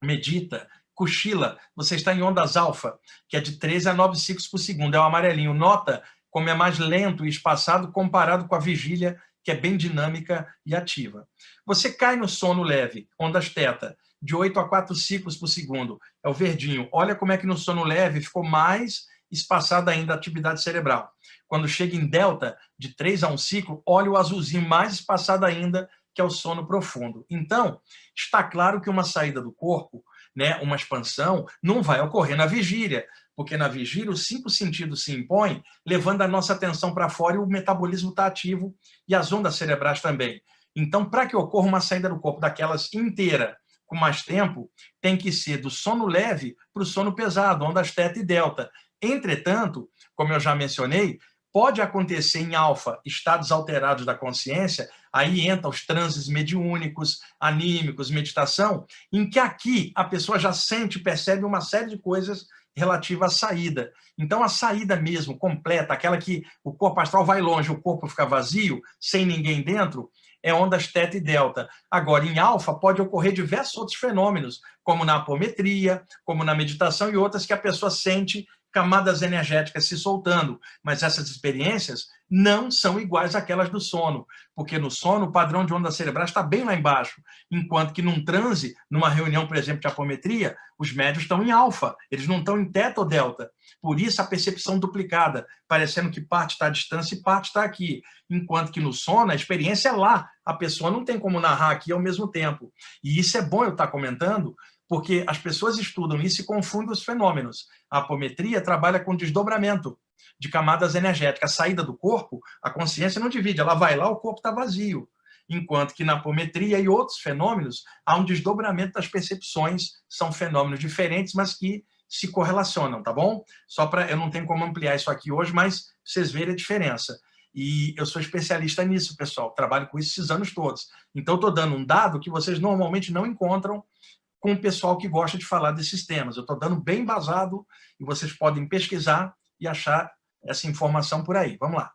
[SPEAKER 2] medita, cochila, você está em ondas alfa, que é de 13 a 9 ciclos por segundo, é o amarelinho. Nota como é mais lento e espaçado comparado com a vigília, que é bem dinâmica e ativa. Você cai no sono leve, ondas θ, de 8 a 4 ciclos por segundo, é o verdinho. Olha como é que no sono leve ficou mais espaçada ainda a atividade cerebral. Quando chega em delta, de 3 a 1 ciclo, olha o azulzinho mais espaçado ainda, que é o sono profundo. Então, está claro que uma saída do corpo, né, uma expansão, não vai ocorrer na vigília, porque na vigília os 5 sentidos se impõem, levando a nossa atenção para fora e o metabolismo está ativo e as ondas cerebrais também. Então, para que ocorra uma saída do corpo daquelas inteira, com mais tempo, tem que ser do sono leve para o sono pesado, ondas θ e delta. Entretanto, como eu já mencionei, pode acontecer em alfa, estados alterados da consciência, aí entra os transes mediúnicos, anímicos, meditação, em que aqui a pessoa já sente, percebe uma série de coisas relativa à saída. Então, a saída mesmo, completa, aquela que o corpo astral vai longe, o corpo fica vazio, sem ninguém dentro, é ondas θ e delta. Agora, em alfa, pode ocorrer diversos outros fenômenos, como na apometria, como na meditação e outras que a pessoa sente camadas energéticas se soltando, mas essas experiências não são iguais àquelas do sono, porque no sono o padrão de ondas cerebrais está bem lá embaixo, enquanto que num transe, numa reunião, por exemplo, de apometria, os médios estão em alfa, eles não estão em θ ou delta. Por isso a percepção duplicada, parecendo que parte está à distância e parte está aqui, enquanto que no sono a experiência é lá, a pessoa não tem como narrar aqui ao mesmo tempo. E isso é bom eu estar comentando, porque as pessoas estudam isso e confundem os fenômenos. A apometria trabalha com desdobramento de camadas energéticas. A saída do corpo, a consciência não divide, ela vai lá, o corpo está vazio. Enquanto que na apometria e outros fenômenos, há um desdobramento das percepções, são fenômenos diferentes, mas que se correlacionam, tá bom? Só para, eu não tenho como ampliar isso aqui hoje, mas vocês verem a diferença. E eu sou especialista nisso, pessoal, trabalho com isso esses anos todos. Então, eu estou dando um dado que vocês normalmente não encontram com o pessoal que gosta de falar desses temas. Eu estou dando bem embasado e vocês podem pesquisar e achar essa informação por aí. Vamos lá.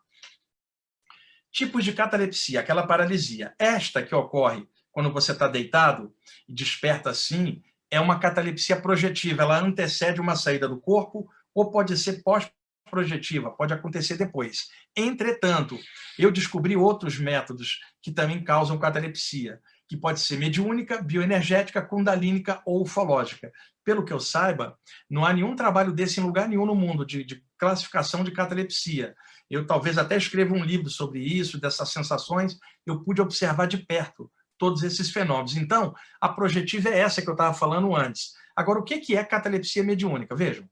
[SPEAKER 2] Tipos de catalepsia, aquela paralisia. Esta que ocorre quando você está deitado e desperta assim, é uma catalepsia projetiva. Ela antecede uma saída do corpo ou pode ser pós-projetiva, pode acontecer depois. Entretanto, eu descobri outros métodos que também causam catalepsia, que pode ser mediúnica, bioenergética, kundalínica ou ufológica. Pelo que eu saiba, não há nenhum trabalho desse em lugar nenhum no mundo de classificação de catalepsia. Eu talvez até escreva um livro sobre isso, dessas sensações. Eu pude observar de perto todos esses fenômenos. Então, a projetiva é essa que eu estava falando antes. Agora, o que é catalepsia mediúnica? Vejam.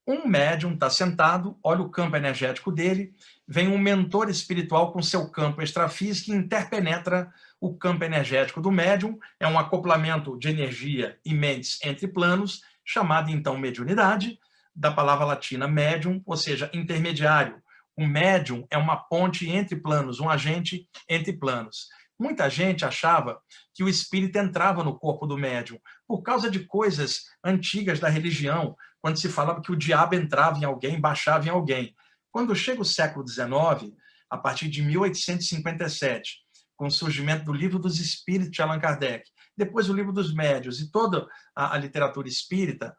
[SPEAKER 2] Um médium está sentado, olha o campo energético dele, vem um mentor espiritual com seu campo extrafísico e interpenetra o campo energético do médium, é um acoplamento de energia e mentes entre planos, chamado então mediunidade, da palavra latina médium, ou seja, intermediário. O médium é uma ponte entre planos, um agente entre planos. Muita gente achava que o espírito entrava no corpo do médium por causa de coisas antigas da religião, quando se falava que o diabo entrava em alguém, baixava em alguém. Quando chega o século XIX, a partir de 1857, com o surgimento do Livro dos Espíritos de Allan Kardec, depois o Livro dos Médiuns e toda a literatura espírita,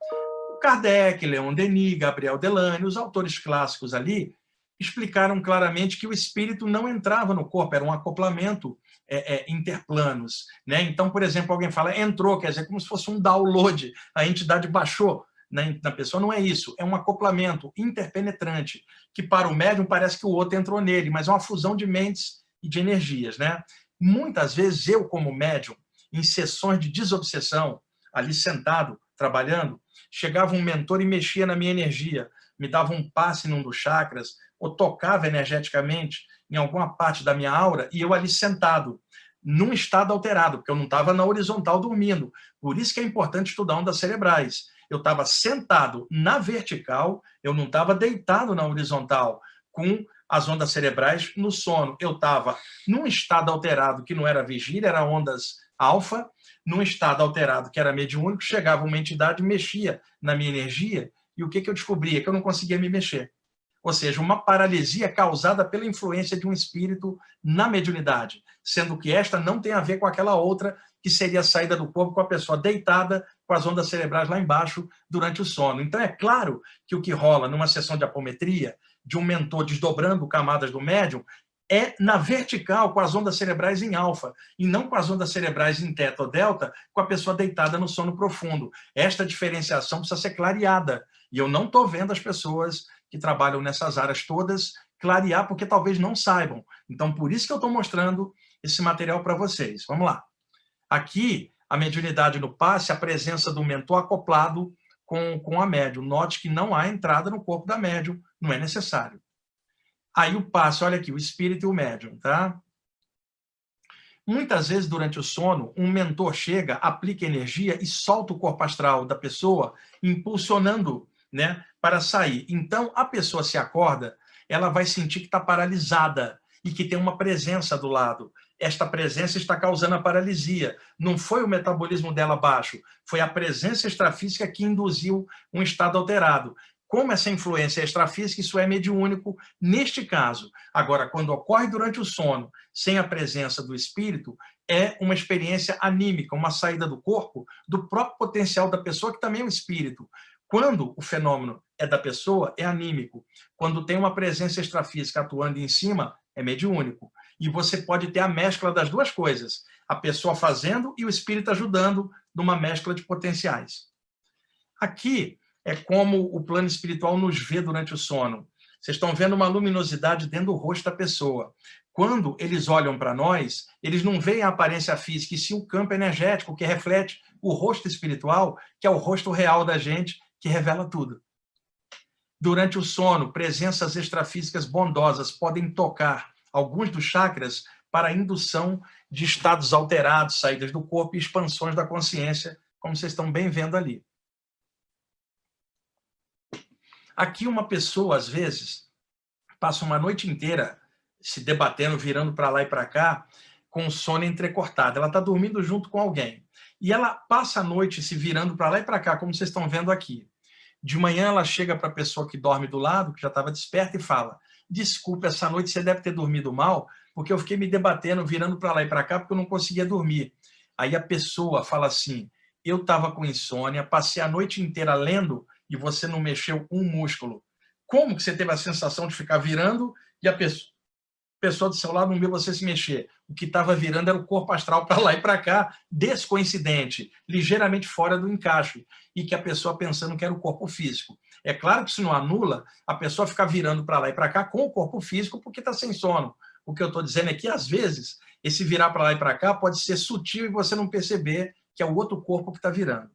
[SPEAKER 2] Kardec, Leon Denis, Gabriel Delane, os autores clássicos ali, explicaram claramente que o espírito não entrava no corpo, era um acoplamento interplanos. Né? Então, por exemplo, alguém fala, entrou, quer dizer, como se fosse um download, a entidade baixou na pessoa. Não é isso, é um acoplamento interpenetrante, que para o médium parece que o outro entrou nele, mas é uma fusão de mentes e de energias. Né? Muitas vezes eu, como médium, em sessões de desobsessão, ali sentado, trabalhando, chegava um mentor e mexia na minha energia, me dava um passe num dos chakras, ou tocava energeticamente em alguma parte da minha aura, e eu ali sentado, num estado alterado, porque eu não estava na horizontal dormindo. Por isso que é importante estudar ondas cerebrais. Eu estava sentado na vertical, eu não estava deitado na horizontal, com as ondas cerebrais no sono. Eu estava num estado alterado, que não era vigília, era ondas alfa, num estado alterado, que era mediúnico, chegava uma entidade, mexia na minha energia, e o que eu descobria? Que eu não conseguia me mexer. Ou seja, uma paralisia causada pela influência de um espírito na mediunidade, sendo que esta não tem a ver com aquela outra, que seria a saída do corpo com a pessoa deitada, com as ondas cerebrais lá embaixo, durante o sono. Então, é claro que o que rola numa sessão de apometria, de um mentor desdobrando camadas do médium, é na vertical, com as ondas cerebrais em alfa, e não com as ondas cerebrais em teta ou delta, com a pessoa deitada no sono profundo. Esta diferenciação precisa ser clareada, e eu não estou vendo as pessoas que trabalham nessas áreas todas clarear, porque talvez não saibam. Então, por isso que eu estou mostrando esse material para vocês. Vamos lá. Aqui, a mediunidade no passe, a presença do mentor acoplado com a médium. Note que não há entrada no corpo da médium, não é necessário. Aí o passe, olha aqui, o espírito e o médium, tá? Muitas vezes, durante o sono, um mentor chega, aplica energia e solta o corpo astral da pessoa, impulsionando, né, para sair. Então, a pessoa se acorda, ela vai sentir que está paralisada e que tem uma presença do lado. Esta presença está causando a paralisia. Não foi o metabolismo dela baixo, foi a presença extrafísica que induziu um estado alterado. Como essa influência é extrafísica, isso é mediúnico neste caso. Agora, quando ocorre durante o sono, sem a presença do espírito, é uma experiência anímica, uma saída do corpo, do próprio potencial da pessoa, que também é um espírito. Quando o fenômeno é da pessoa, é anímico. Quando tem uma presença extrafísica atuando em cima, é mediúnico. E você pode ter a mescla das duas coisas, a pessoa fazendo e o espírito ajudando numa mescla de potenciais. Aqui é como o plano espiritual nos vê durante o sono. Vocês estão vendo uma luminosidade dentro do rosto da pessoa. Quando eles olham para nós, eles não veem a aparência física, e sim o campo energético que reflete o rosto espiritual, que é o rosto real da gente, que revela tudo. Durante o sono, presenças extrafísicas bondosas podem tocar alguns dos chakras para a indução de estados alterados, saídas do corpo e expansões da consciência, como vocês estão bem vendo ali. Aqui uma pessoa, às vezes, passa uma noite inteira se debatendo, virando para lá e para cá, com o sono entrecortado. Ela está dormindo junto com alguém. E ela passa a noite se virando para lá e para cá, como vocês estão vendo aqui. De manhã ela chega para a pessoa que dorme do lado, que já estava desperta, e fala: desculpa, essa noite você deve ter dormido mal, porque eu fiquei me debatendo, virando para lá e para cá, porque eu não conseguia dormir. Aí a pessoa fala assim: eu estava com insônia, passei a noite inteira lendo e você não mexeu um músculo. Como que você teve a sensação de ficar virando e a pessoa do seu lado não viu você se mexer? O que estava virando era o corpo astral para lá e para cá, descoincidente, ligeiramente fora do encaixe, e que a pessoa pensando que era o corpo físico. É claro que isso não anula a pessoa ficar virando para lá e para cá com o corpo físico porque está sem sono. O que eu estou dizendo é que, às vezes, esse virar para lá e para cá pode ser sutil e você não perceber que é o outro corpo que está virando.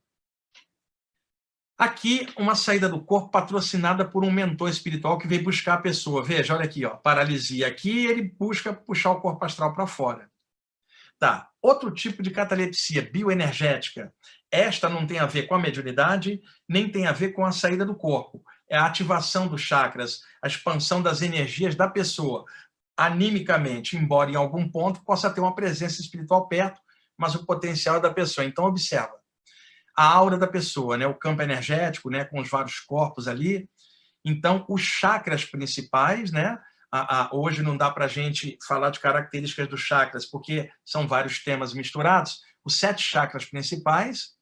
[SPEAKER 2] Aqui, uma saída do corpo patrocinada por um mentor espiritual que veio buscar a pessoa. Veja, olha aqui, ó, paralisia. Aqui ele busca puxar o corpo astral para fora. Tá. Outro tipo de catalepsia bioenergética. Esta não tem a ver com a mediunidade, nem tem a ver com a saída do corpo. É a ativação dos chakras, a expansão das energias da pessoa, animicamente, embora em algum ponto possa ter uma presença espiritual perto, mas o potencial é da pessoa. Então, observa. A aura da pessoa, né, o campo energético, né, com os vários corpos ali. Então, os chakras principais, né, hoje não dá para a gente falar de características dos chakras, porque são vários temas misturados. Os 7 chakras principais,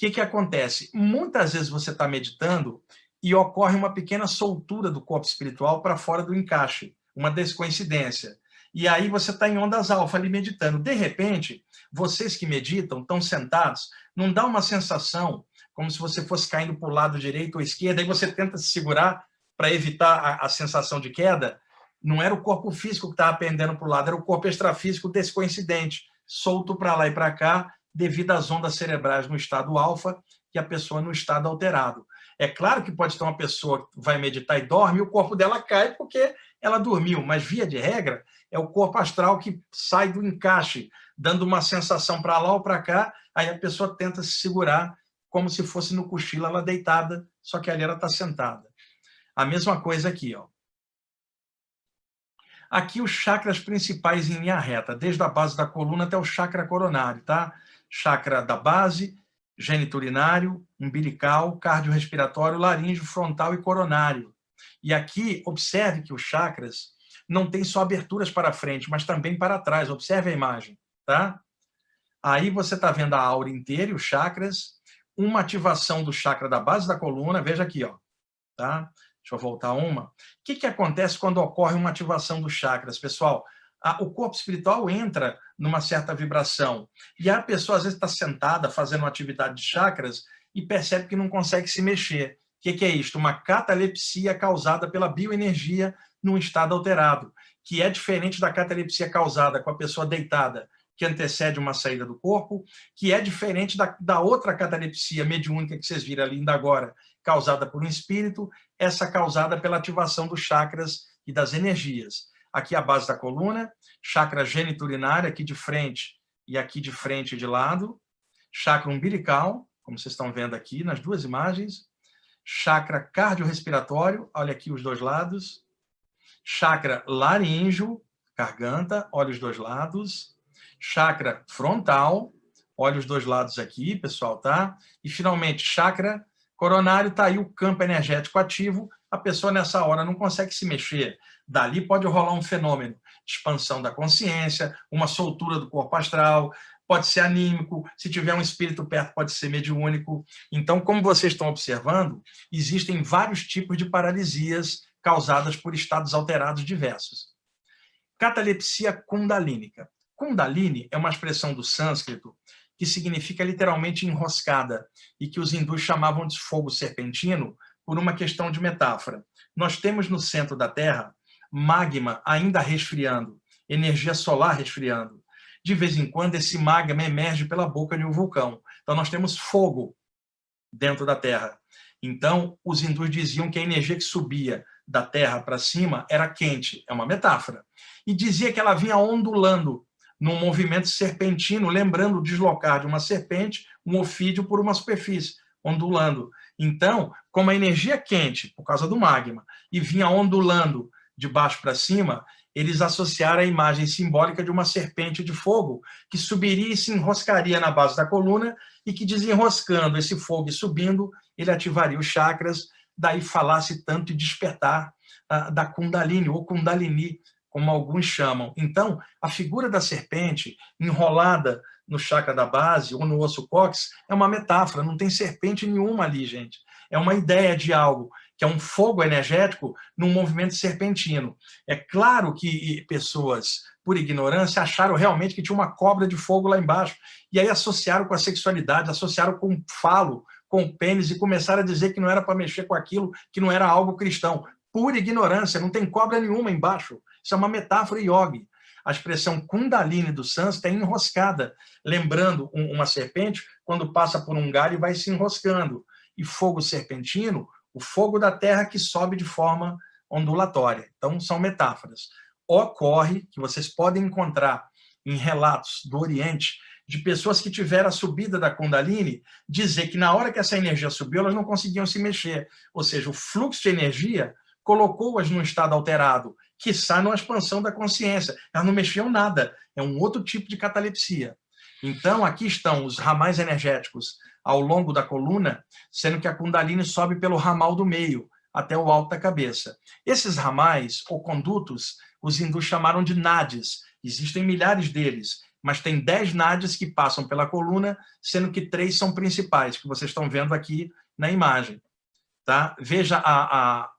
[SPEAKER 2] o que acontece? Muitas vezes você está meditando e ocorre uma pequena soltura do corpo espiritual para fora do encaixe, uma descoincidência. E aí você está em ondas alfa ali meditando. De repente, vocês que meditam, estão sentados, não dá uma sensação como se você fosse caindo para o lado direito ou esquerdo, aí você tenta se segurar para evitar a sensação de queda. Não era o corpo físico que estava pendendo para o lado, era o corpo extrafísico descoincidente, solto para lá e para cá, devido às ondas cerebrais no estado alfa e a pessoa no estado alterado. É claro que pode ter uma pessoa que vai meditar e dorme e o corpo dela cai porque ela dormiu, mas, via de regra, é o corpo astral que sai do encaixe, dando uma sensação para lá ou para cá, aí a pessoa tenta se segurar como se fosse no cochilo, ela deitada, só que ali ela está sentada. A mesma coisa aqui, ó. Aqui os chakras principais em linha reta, desde a base da coluna até o chakra coronário, tá? Chakra da base, geniturinário, umbilical, cardiorrespiratório, laríngeo, frontal e coronário. E aqui, observe que os chakras não têm só aberturas para frente, mas também para trás. Observe a imagem, tá? Aí você está vendo a aura inteira e os chakras, uma ativação do chakra da base da coluna, veja aqui, ó, tá? Deixa eu voltar uma. O que acontece quando ocorre uma ativação dos chakras, pessoal? O corpo espiritual entra numa certa vibração. E a pessoa, às vezes, está sentada fazendo uma atividade de chakras e percebe que não consegue se mexer. O que é isto? Uma catalepsia causada pela bioenergia num estado alterado, que é diferente da catalepsia causada com a pessoa deitada, que antecede uma saída do corpo, que é diferente da outra catalepsia mediúnica que vocês viram ali ainda agora, causada por um espírito, essa causada pela ativação dos chakras e das energias. Aqui a base da coluna, chakra geniturinário, aqui de frente e aqui de frente e de lado, chakra umbilical, como vocês estão vendo aqui nas duas imagens, chakra cardiorrespiratório, olha aqui os dois lados, chakra laríngeo, garganta, olha os dois lados, chakra frontal, olha os dois lados aqui, pessoal, tá? E, finalmente, chakra coronário, tá aí o campo energético ativo, a pessoa nessa hora não consegue se mexer. Dali pode rolar um fenômeno de expansão da consciência, uma soltura do corpo astral, pode ser anímico, se tiver um espírito perto pode ser mediúnico. Então, como vocês estão observando, existem vários tipos de paralisias causadas por estados alterados diversos. Catalepsia kundalínica. Kundalini é uma expressão do sânscrito que significa literalmente enroscada e que os hindus chamavam de fogo serpentino por uma questão de metáfora. Nós temos no centro da Terra magma ainda resfriando, energia solar resfriando. De vez em quando esse magma emerge pela boca de um vulcão. Então nós temos fogo dentro da Terra. Então os hindus diziam que a energia que subia da Terra para cima era quente, é uma metáfora. E dizia que ela vinha ondulando num movimento serpentino, lembrando o deslocar de uma serpente, um ofídio por uma superfície, ondulando. Então, como a energia quente, por causa do magma, e vinha ondulando de baixo para cima, eles associaram a imagem simbólica de uma serpente de fogo que subiria e se enroscaria na base da coluna e que, desenroscando esse fogo e subindo, ele ativaria os chakras, daí falasse tanto e despertar da Kundalini, ou Kundalini, como alguns chamam. Então, a figura da serpente enrolada no chakra da base ou no osso cóccix é uma metáfora, não tem serpente nenhuma ali, gente. É uma ideia de algo que é um fogo energético num movimento serpentino. É claro que pessoas, por ignorância, acharam realmente que tinha uma cobra de fogo lá embaixo, e aí associaram com a sexualidade, associaram com o falo, com o pênis, e começaram a dizer que não era para mexer com aquilo, que não era algo cristão. Pura ignorância, não tem cobra nenhuma embaixo. Isso é uma metáfora yogi. A expressão Kundalini do sânscrito é enroscada, lembrando uma serpente quando passa por um galho e vai se enroscando. E fogo serpentino, o fogo da terra que sobe de forma ondulatória. Então, são metáforas. Ocorre que vocês podem encontrar em relatos do Oriente de pessoas que tiveram a subida da Kundalini, dizer que na hora que essa energia subiu, elas não conseguiam se mexer. Ou seja, o fluxo de energia colocou-as num estado alterado, quiçá numa expansão da consciência. Elas não mexiam nada. É um outro tipo de catalepsia. Então, aqui estão os ramais energéticos ao longo da coluna, sendo que a Kundalini sobe pelo ramal do meio, até o alto da cabeça. Esses ramais, ou condutos, os hindus chamaram de nadis. Existem milhares deles, mas tem 10 nadis que passam pela coluna, sendo que 3 são principais, que vocês estão vendo aqui na imagem. Tá? Veja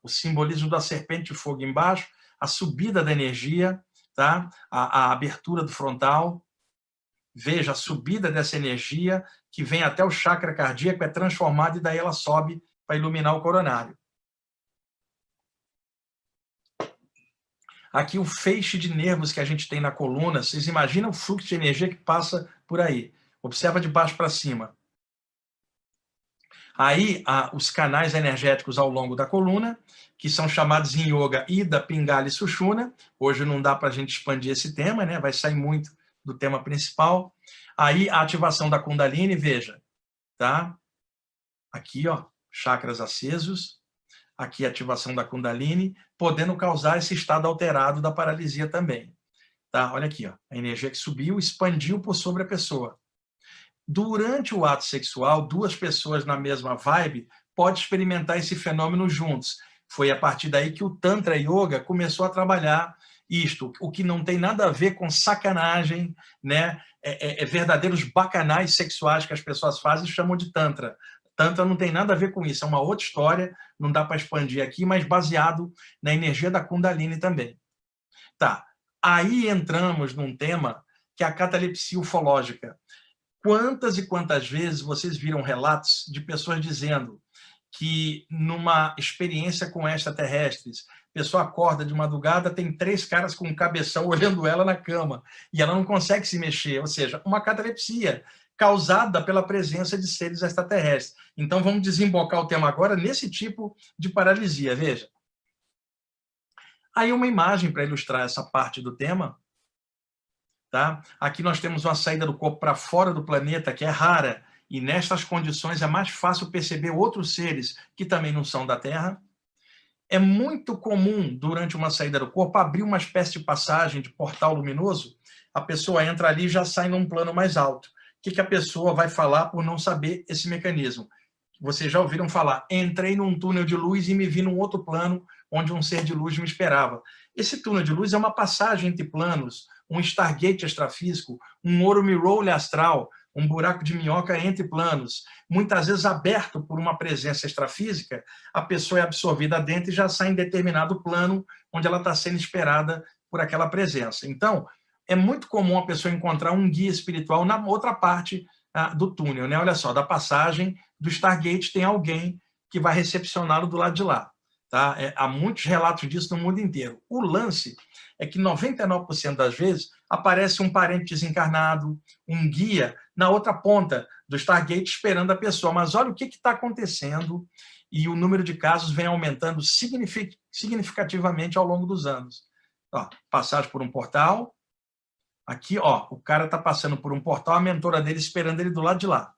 [SPEAKER 2] o simbolismo da serpente de fogo embaixo, a subida da energia, tá? A abertura do frontal. Veja a subida dessa energia que vem até o chakra cardíaco, é transformada e daí ela sobe para iluminar o coronário. Aqui o feixe de nervos que a gente tem na coluna, vocês imaginam o fluxo de energia que passa por aí. Observa de baixo para cima. Aí, os canais energéticos ao longo da coluna, que são chamados em yoga Ida, Pingala e Sushumna. Hoje não dá para a gente expandir esse tema, né? Vai sair muito do tema principal. Aí, a ativação da Kundalini, veja, tá? Aqui, ó, chakras acesos. Aqui, a ativação da Kundalini, podendo causar esse estado alterado da paralisia também. Tá? Olha aqui, ó, a energia que subiu, expandiu por sobre a pessoa. Durante o ato sexual, 2 pessoas na mesma vibe podem experimentar esse fenômeno juntos. Foi a partir daí que o Tantra Yoga começou a trabalhar isto, o que não tem nada a ver com sacanagem, né? Verdadeiros bacanais sexuais que as pessoas fazem, chamam de Tantra. Tantra não tem nada a ver com isso, é uma outra história, não dá para expandir aqui, mas baseado na energia da Kundalini também. Tá, aí entramos num tema que é a catalepsia ufológica. Quantas e quantas vezes vocês viram relatos de pessoas dizendo que numa experiência com extraterrestres, a pessoa acorda de madrugada, tem 3 caras com um cabeção olhando ela na cama, e ela não consegue se mexer, ou seja, uma catalepsia causada pela presença de seres extraterrestres. Então vamos desembocar o tema agora nesse tipo de paralisia, veja. Aí uma imagem para ilustrar essa parte do tema. Tá? Aqui nós temos uma saída do corpo para fora do planeta, que é rara, e nestas condições é mais fácil perceber outros seres que também não são da Terra. É muito comum, durante uma saída do corpo, abrir uma espécie de passagem, de portal luminoso, a pessoa entra ali e já sai num plano mais alto. O que a pessoa vai falar por não saber esse mecanismo? Vocês já ouviram falar, entrei num túnel de luz e me vi num outro plano, onde um ser de luz me esperava. Esse túnel de luz é uma passagem entre planos, um Stargate extrafísico, um Ouro-Mirror astral, um buraco de minhoca entre planos, muitas vezes aberto por uma presença extrafísica, a pessoa é absorvida dentro e já sai em determinado plano onde ela está sendo esperada por aquela presença. Então, é muito comum a pessoa encontrar um guia espiritual na outra parte do túnel, né? Olha só, da passagem do Stargate tem alguém que vai recepcioná-lo do lado de lá. Tá? Há muitos relatos disso no mundo inteiro. O lance é que 99% das vezes aparece um parente desencarnado, um guia, na outra ponta do Stargate esperando a pessoa. Mas olha o que está acontecendo, e o número de casos vem aumentando significativamente ao longo dos anos. Ó, passagem por um portal. Aqui, ó, o cara está passando por um portal, a mentora dele esperando ele do lado de lá.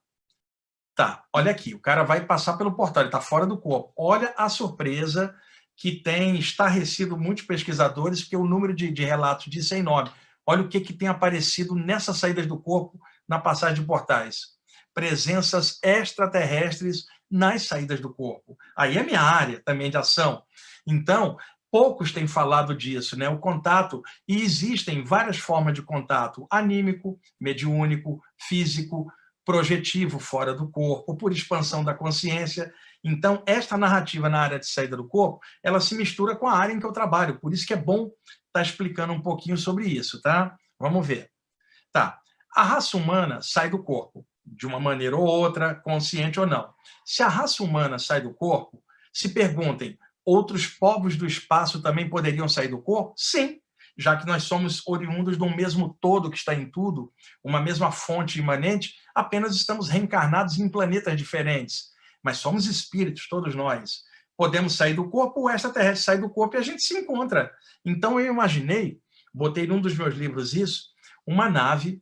[SPEAKER 2] Tá, olha aqui, o cara vai passar pelo portal, ele está fora do corpo. Olha a surpresa que tem estarrecido muitos pesquisadores, porque o número de relatos disso é enorme. Olha o que tem aparecido nessas saídas do corpo, na passagem de portais. Presenças extraterrestres nas saídas do corpo. Aí é minha área também de ação. Então, poucos têm falado disso, né? O contato, e existem várias formas de contato: anímico, mediúnico, físico, projetivo fora do corpo, por expansão da consciência. Então, esta narrativa na área de saída do corpo, ela se mistura com a área em que eu trabalho, por isso que é bom estar explicando um pouquinho sobre isso, tá? Vamos ver. Tá. A raça humana sai do corpo, de uma maneira ou outra, consciente ou não. Se a raça humana sai do corpo, se perguntem, outros povos do espaço também poderiam sair do corpo? Sim, já que nós somos oriundos de um mesmo todo que está em tudo, uma mesma fonte imanente, apenas estamos reencarnados em planetas diferentes. Mas somos espíritos, todos nós. Podemos sair do corpo, o extraterrestre sai do corpo e a gente se encontra. Então eu imaginei, botei num dos meus livros isso, uma nave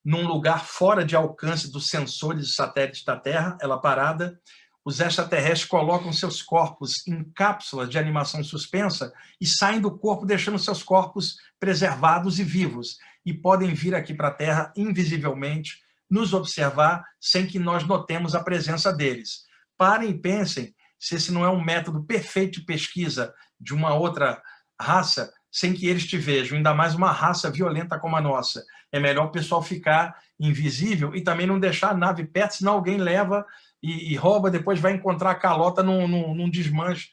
[SPEAKER 2] num lugar fora de alcance dos sensores e satélites da Terra, ela parada. Os extraterrestres colocam seus corpos em cápsulas de animação suspensa e saem do corpo deixando seus corpos preservados e vivos. E podem vir aqui para a Terra invisivelmente, nos observar sem que nós notemos a presença deles. Parem e pensem se esse não é um método perfeito de pesquisa de uma outra raça, sem que eles te vejam, ainda mais uma raça violenta como a nossa. É melhor o pessoal ficar invisível e também não deixar a nave perto, senão alguém leva e rouba, depois vai encontrar a calota num desmanche,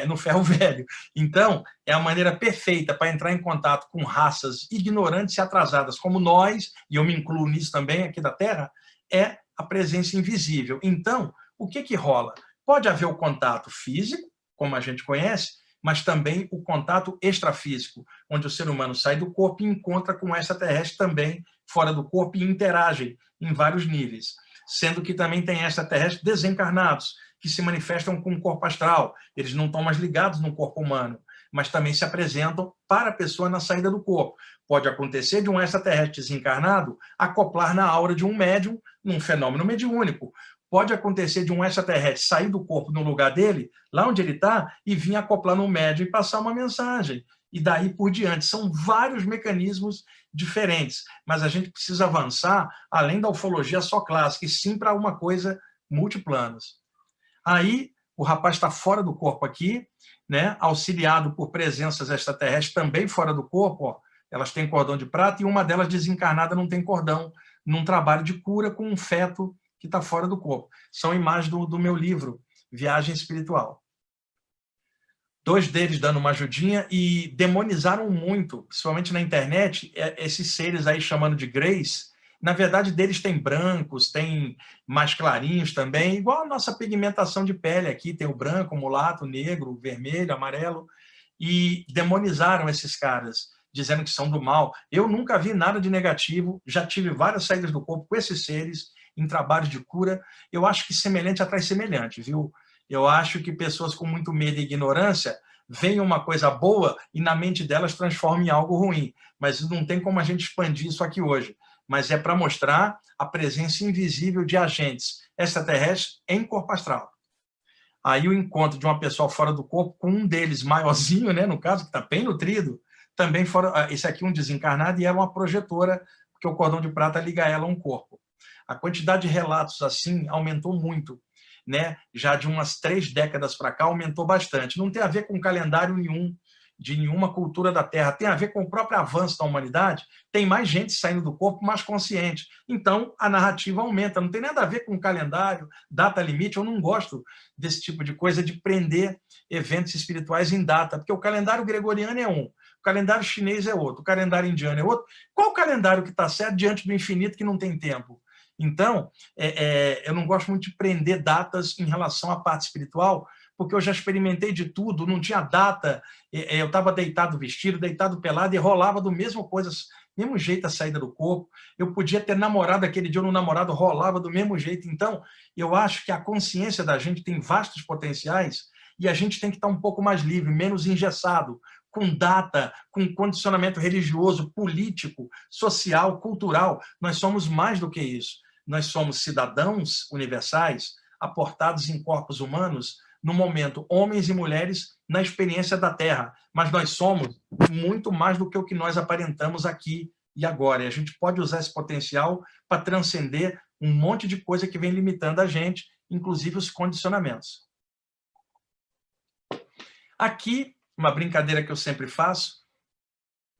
[SPEAKER 2] no ferro velho. Então, é a maneira perfeita para entrar em contato com raças ignorantes e atrasadas como nós, e eu me incluo nisso também aqui da Terra, é a presença invisível. Então, o que rola? Pode haver o contato físico, como a gente conhece, mas também o contato extrafísico, onde o ser humano sai do corpo e encontra com o extraterrestre também fora do corpo e interagem em vários níveis. Sendo que também tem extraterrestres desencarnados, que se manifestam com o corpo astral. Eles não estão mais ligados no corpo humano, mas também se apresentam para a pessoa na saída do corpo. Pode acontecer de um extraterrestre desencarnado acoplar na aura de um médium num fenômeno mediúnico. Pode acontecer de um extraterrestre sair do corpo no lugar dele, lá onde ele está, e vir acoplar no médium e passar uma mensagem. E daí por diante. São vários mecanismos diferentes, mas a gente precisa avançar além da ufologia só clássica, e sim para uma coisa multiplanos. Aí o rapaz está fora do corpo aqui, né, auxiliado por presenças extraterrestres também fora do corpo. Ó, elas têm cordão de prata e uma delas desencarnada não tem cordão, num trabalho de cura com um feto que está fora do corpo. São imagens do meu livro, Viagem Espiritual. 2 deles dando uma ajudinha e demonizaram muito, principalmente na internet, esses seres aí chamando de greys. Na verdade, deles tem brancos, tem mais clarinhos também, igual a nossa pigmentação de pele aqui, tem o branco, o mulato, o negro, o vermelho, amarelo, e demonizaram esses caras, dizendo que são do mal. Eu nunca vi nada de negativo, já tive várias saídas do corpo com esses seres, em trabalhos de cura. Eu acho que semelhante atrai semelhante, viu? Eu acho que pessoas com muito medo e ignorância veem uma coisa boa e na mente delas transformam em algo ruim. Mas não tem como a gente expandir isso aqui hoje. Mas é para mostrar a presença invisível de agentes extraterrestres em corpo astral. Aí o encontro de uma pessoa fora do corpo com um deles maiorzinho, né, no caso, que está bem nutrido, também fora, esse aqui um desencarnado, e era uma projetora, porque o cordão de prata liga ela a um corpo. A quantidade de relatos assim aumentou muito, né? Já de umas 3 décadas para cá aumentou bastante. Não tem a ver com calendário nenhum, de nenhuma cultura da Terra, tem a ver com o próprio avanço da humanidade. Tem mais gente saindo do corpo mais consciente. Então, a narrativa aumenta. Não tem nada a ver com calendário, data limite. Eu não gosto desse tipo de coisa, de prender eventos espirituais em data, porque o calendário gregoriano é um, o calendário chinês é outro, o calendário indiano é outro. Qual o calendário que está certo diante do infinito que não tem tempo? Então, eu não gosto muito de prender datas em relação à parte espiritual, porque eu já experimentei de tudo, não tinha data, eu estava deitado vestido, deitado pelado, e rolava do mesmo jeito a saída do corpo. Eu podia ter namorado aquele dia, ou não namorado, rolava do mesmo jeito. Então, eu acho que a consciência da gente tem vastos potenciais, e a gente tem que estar um pouco mais livre, menos engessado, com data, com condicionamento religioso, político, social, cultural. Nós somos mais do que isso. Nós somos cidadãos universais, aportados em corpos humanos, no momento, homens e mulheres na experiência da Terra. Mas nós somos muito mais do que o que nós aparentamos aqui e agora. E a gente pode usar esse potencial para transcender um monte de coisa que vem limitando a gente, inclusive os condicionamentos. Aqui, uma brincadeira que eu sempre faço,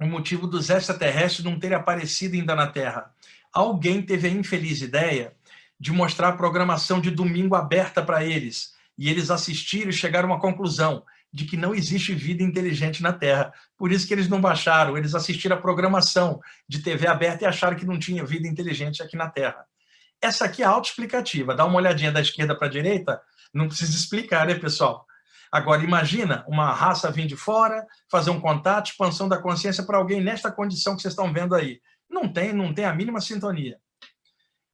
[SPEAKER 2] o motivo dos extraterrestres não terem aparecido ainda na Terra. Alguém teve a infeliz ideia de mostrar a programação de domingo aberta para eles, e eles assistiram e chegaram a uma conclusão de que não existe vida inteligente na Terra. Por isso que eles não baixaram, eles assistiram a programação de TV aberta e acharam que não tinha vida inteligente aqui na Terra. Essa aqui é autoexplicativa. Dá uma olhadinha da esquerda para a direita, não precisa explicar, né, pessoal? Agora, imagina uma raça vir de fora, fazer um contato, expansão da consciência para alguém nesta condição que vocês estão vendo aí. Não tem a mínima sintonia.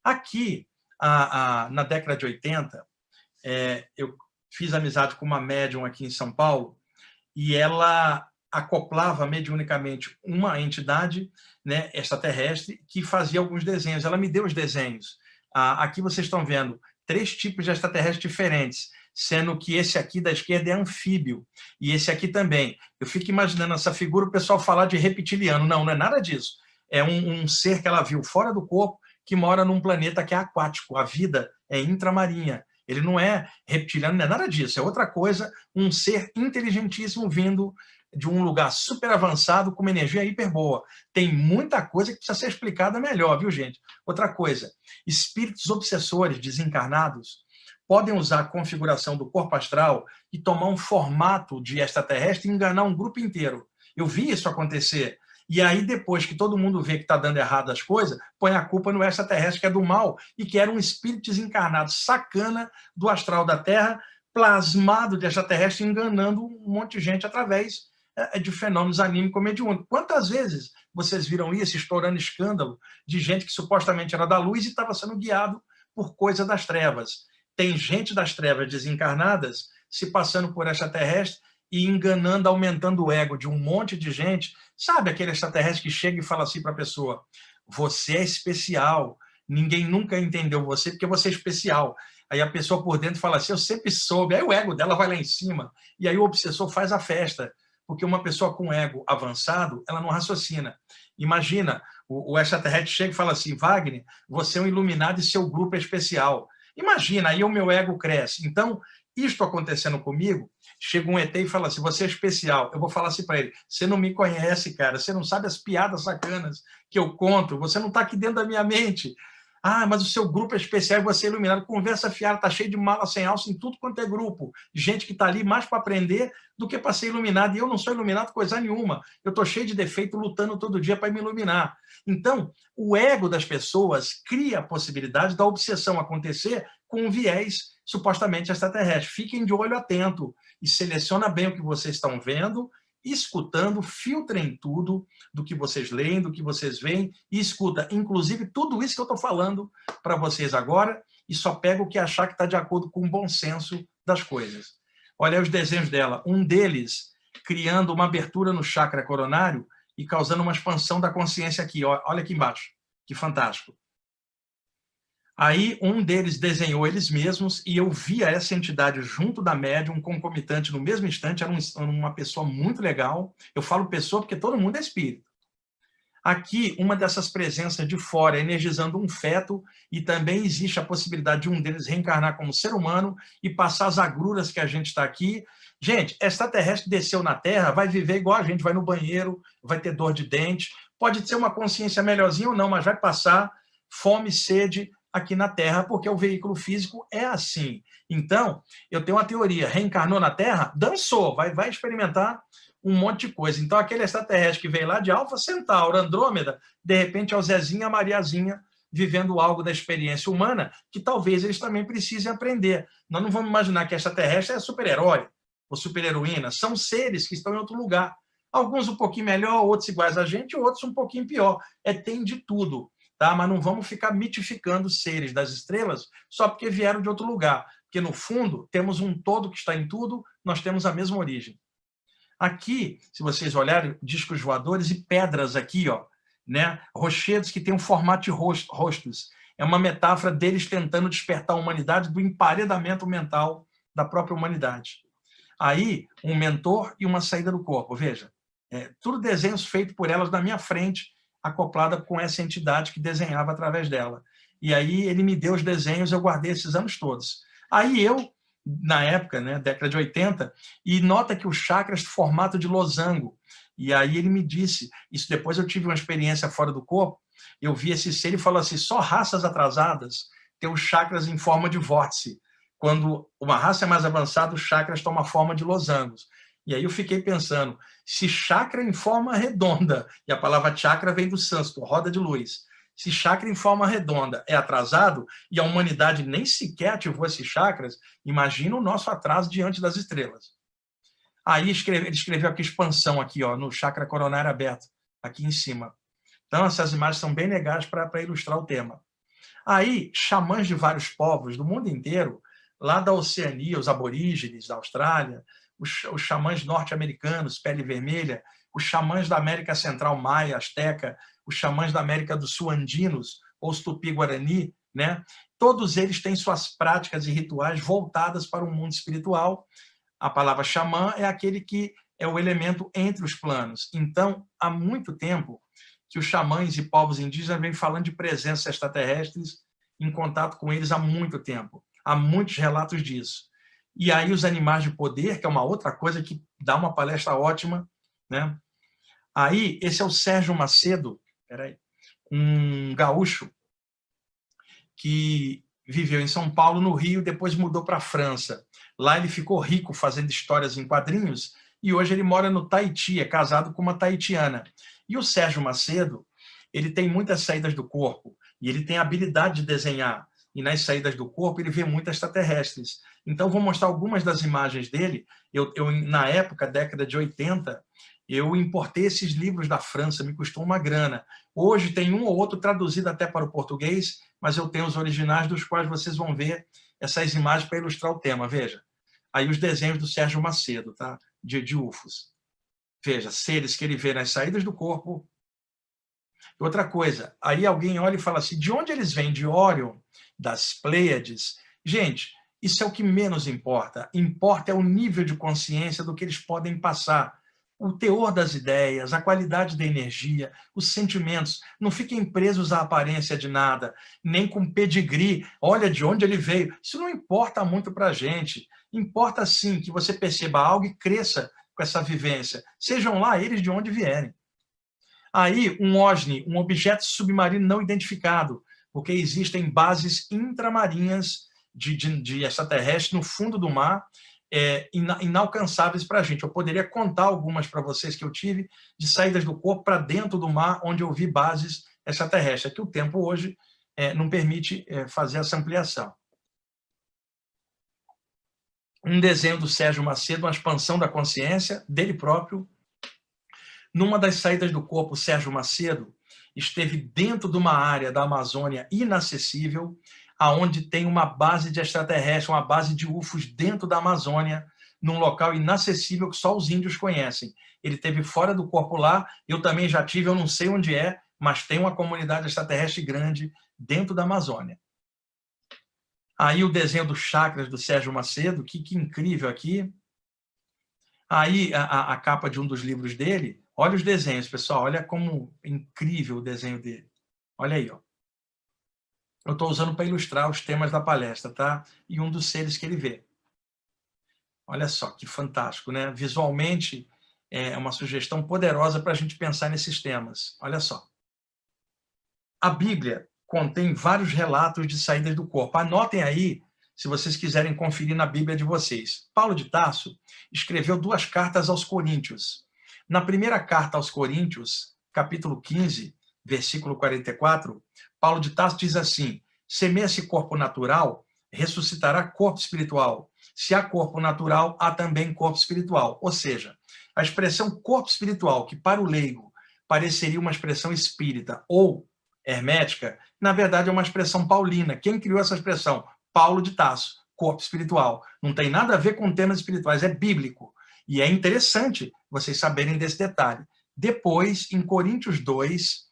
[SPEAKER 2] Aqui, na década de 80, eu fiz amizade com uma médium aqui em São Paulo, e ela acoplava mediunicamente uma entidade, né, extraterrestre, que fazia alguns desenhos. Ela me deu os desenhos. Aqui vocês estão vendo 3 tipos de extraterrestres diferentes, sendo que esse aqui da esquerda é anfíbio, e esse aqui também. Eu fico imaginando essa figura, o pessoal falar de reptiliano. Não é nada disso. É um ser que ela viu fora do corpo, que mora num planeta que é aquático. A vida é intramarinha. Ele não é reptiliano, não é nada disso. É outra coisa, um ser inteligentíssimo vindo de um lugar super avançado, com uma energia hiper boa. Tem muita coisa que precisa ser explicada melhor, viu, gente? Outra coisa, espíritos obsessores desencarnados podem usar a configuração do corpo astral e tomar um formato de extraterrestre e enganar um grupo inteiro. Eu vi isso acontecer. E aí, depois que todo mundo vê que está dando errado as coisas, põe a culpa no extraterrestre, que é do mal, e que era um espírito desencarnado sacana do astral da Terra, plasmado de extraterrestre, enganando um monte de gente através de fenômenos anímicos mediúnicos. Quantas vezes vocês viram isso, estourando escândalo, de gente que supostamente era da luz e estava sendo guiado por coisa das trevas? Tem gente das trevas desencarnadas se passando por extraterrestre e enganando, aumentando o ego de um monte de gente. Sabe aquele extraterrestre que chega e fala assim para a pessoa: você é especial, ninguém nunca entendeu você porque você é especial. Aí a pessoa por dentro fala assim: eu sempre soube. Aí o ego dela vai lá em cima, e aí o obsessor faz a festa, porque uma pessoa com ego avançado, ela não raciocina. Imagina, o extraterrestre chega e fala assim: Wagner, você é um iluminado e seu grupo é especial. Imagina, aí o meu ego cresce. Então, isto acontecendo comigo, chega um ET e fala assim: você é especial. Eu vou falar assim para ele: você não me conhece, cara, você não sabe as piadas sacanas que eu conto, você não está aqui dentro da minha mente. Ah, mas o seu grupo é especial e você é iluminado. Conversa fiada, tá cheio de mala sem alça em tudo quanto é grupo. Gente que está ali mais para aprender do que para ser iluminado. E eu não sou iluminado coisa nenhuma. Eu estou cheio de defeito, lutando todo dia para me iluminar. Então, o ego das pessoas cria a possibilidade da obsessão acontecer com um viés supostamente extraterrestre. Fiquem de olho atento e seleciona bem o que vocês estão vendo, escutando, filtrem tudo do que vocês leem, do que vocês veem, e escuta, inclusive, tudo isso que eu estou falando para vocês agora, e só pega o que achar que está de acordo com o bom senso das coisas. Olha aí os desenhos dela. Um deles criando uma abertura no chakra coronário e causando uma expansão da consciência aqui. Olha aqui embaixo. Que fantástico. Aí um deles desenhou eles mesmos e eu via essa entidade junto da médium, concomitante no mesmo instante, era uma pessoa muito legal. Eu falo pessoa porque todo mundo é espírito. Aqui, uma dessas presenças de fora, energizando um feto, e também existe a possibilidade de um deles reencarnar como ser humano e passar as agruras que a gente está aqui. Gente, extraterrestre desceu na Terra, vai viver igual a gente, vai no banheiro, vai ter dor de dente, pode ser uma consciência melhorzinha ou não, mas vai passar fome, sede aqui na Terra, porque o veículo físico é assim. Então, eu tenho uma teoria, reencarnou na Terra, dançou, vai experimentar um monte de coisa. Então, aquele extraterrestre que veio lá de Alfa Centauro, Andrômeda, de repente é o Zezinho e a Mariazinha vivendo algo da experiência humana que talvez eles também precisem aprender. Nós não vamos imaginar que extraterrestre é super-herói ou super-heroína. São seres que estão em outro lugar. Alguns um pouquinho melhor, outros iguais a gente, outros um pouquinho pior. Tem de tudo. Tá? Mas não vamos ficar mitificando seres das estrelas só porque vieram de outro lugar. Porque, no fundo, temos um todo que está em tudo, nós temos a mesma origem. Aqui, se vocês olharem, discos voadores e pedras aqui, ó, né? Rochedos que têm um formato de rostos. É uma metáfora deles tentando despertar a humanidade do emparedamento mental da própria humanidade. Aí, um mentor e uma saída do corpo. Veja, tudo desenhos feitos por elas na minha frente, acoplada com essa entidade que desenhava através dela. E aí ele me deu os desenhos, eu guardei esses anos todos. Aí eu, na época, né, década de 80, e nota que o chakra é formato de losango. E aí ele me disse, isso depois eu tive uma experiência fora do corpo, eu vi esse ser e falou assim, só raças atrasadas têm os chakras em forma de vórtice. Quando uma raça é mais avançada, os chakras tomam a forma de losangos. E aí eu fiquei pensando, se chakra em forma redonda, e a palavra chakra vem do sânscrito, roda de luz, se chakra em forma redonda é atrasado, e a humanidade nem sequer ativou esses chakras, imagina o nosso atraso diante das estrelas. Aí ele escreveu aqui expansão, aqui, ó, no chakra coronário aberto, aqui em cima. Então essas imagens são bem legais para ilustrar o tema. Aí, xamãs de vários povos do mundo inteiro, lá da Oceania, os aborígenes da Austrália, os xamãs norte-americanos, pele vermelha, os xamãs da América Central, maia, asteca, os xamãs da América do Sul, andinos, ou os tupi-guarani, né? Todos eles têm suas práticas e rituais voltadas para o mundo espiritual. A palavra xamã é aquele que é o elemento entre os planos. Então, há muito tempo que os xamãs e povos indígenas vêm falando de presenças extraterrestres, em contato com eles há muito tempo. Há muitos relatos disso. E aí os animais de poder, que é uma outra coisa que dá uma palestra ótima, né? Aí, esse é o Sérgio Macedo, um gaúcho que viveu em São Paulo, no Rio, depois mudou para a França. Lá ele ficou rico fazendo histórias em quadrinhos e hoje ele mora no Tahiti, é casado com uma tahitiana. E o Sérgio Macedo, ele tem muitas saídas do corpo e ele tem a habilidade de desenhar. E nas saídas do corpo ele vê muitas extraterrestres. Então, vou mostrar algumas das imagens dele. Na época, década de 80, eu importei esses livros da França, me custou uma grana. Hoje tem um ou outro traduzido até para o português, mas eu tenho os originais dos quais vocês vão ver essas imagens para ilustrar o tema. Veja, aí os desenhos do Sérgio Macedo, tá? de UFOs. Veja, seres que ele vê nas saídas do corpo. Outra coisa, aí alguém olha e fala assim, de onde eles vêm? De Órion, das Pleiades? Gente, isso é o que menos importa. Importa é o nível de consciência do que eles podem passar. O teor das ideias, a qualidade da energia, os sentimentos. Não fiquem presos à aparência de nada, nem com pedigree. Olha de onde ele veio. Isso não importa muito para a gente. Importa, sim, que você perceba algo e cresça com essa vivência. Sejam lá eles de onde vierem. Aí, um OSNI, um objeto submarino não identificado. porque existem bases intramarinhas de extraterrestres no fundo do mar, inalcançáveis para a gente. Eu poderia contar algumas para vocês que eu tive, de saídas do corpo para dentro do mar, onde eu vi bases extraterrestres. É que o tempo hoje não permite fazer essa ampliação. Um desenho do Sérgio Macedo, uma expansão da consciência dele próprio. Numa das saídas do corpo, o Sérgio Macedo esteve dentro de uma área da Amazônia inacessível, aonde tem uma base de extraterrestre, uma base de UFOs dentro da Amazônia, num local inacessível que só os índios conhecem. Ele esteve fora do corpo lá, eu também já tive, eu não sei onde é, mas tem uma comunidade extraterrestre grande dentro da Amazônia. Aí o desenho dos chakras do Sérgio Macedo, que incrível aqui. Aí a capa de um dos livros dele, olha os desenhos, pessoal, olha como incrível o desenho dele. Olha aí, ó. Eu estou usando para ilustrar os temas da palestra, tá? E um dos seres que ele vê. Olha só, que fantástico, né? Visualmente, é uma sugestão poderosa para a gente pensar nesses temas. Olha só. A Bíblia contém vários relatos de saídas do corpo. Anotem aí, se vocês quiserem conferir na Bíblia de vocês. Paulo de Tarso escreveu 2 cartas aos Coríntios. Na primeira carta aos Coríntios, capítulo 15, versículo 44, Paulo de Tarso diz assim: semeia-se corpo natural, ressuscitará corpo espiritual. Se há corpo natural, há também corpo espiritual. Ou seja, a expressão corpo espiritual, que para o leigo pareceria uma expressão espírita ou hermética, na verdade é uma expressão paulina. Quem criou essa expressão? Paulo de Tarso, corpo espiritual. Não tem nada a ver com temas espirituais, é bíblico. E é interessante vocês saberem desse detalhe. Depois, em Coríntios 2,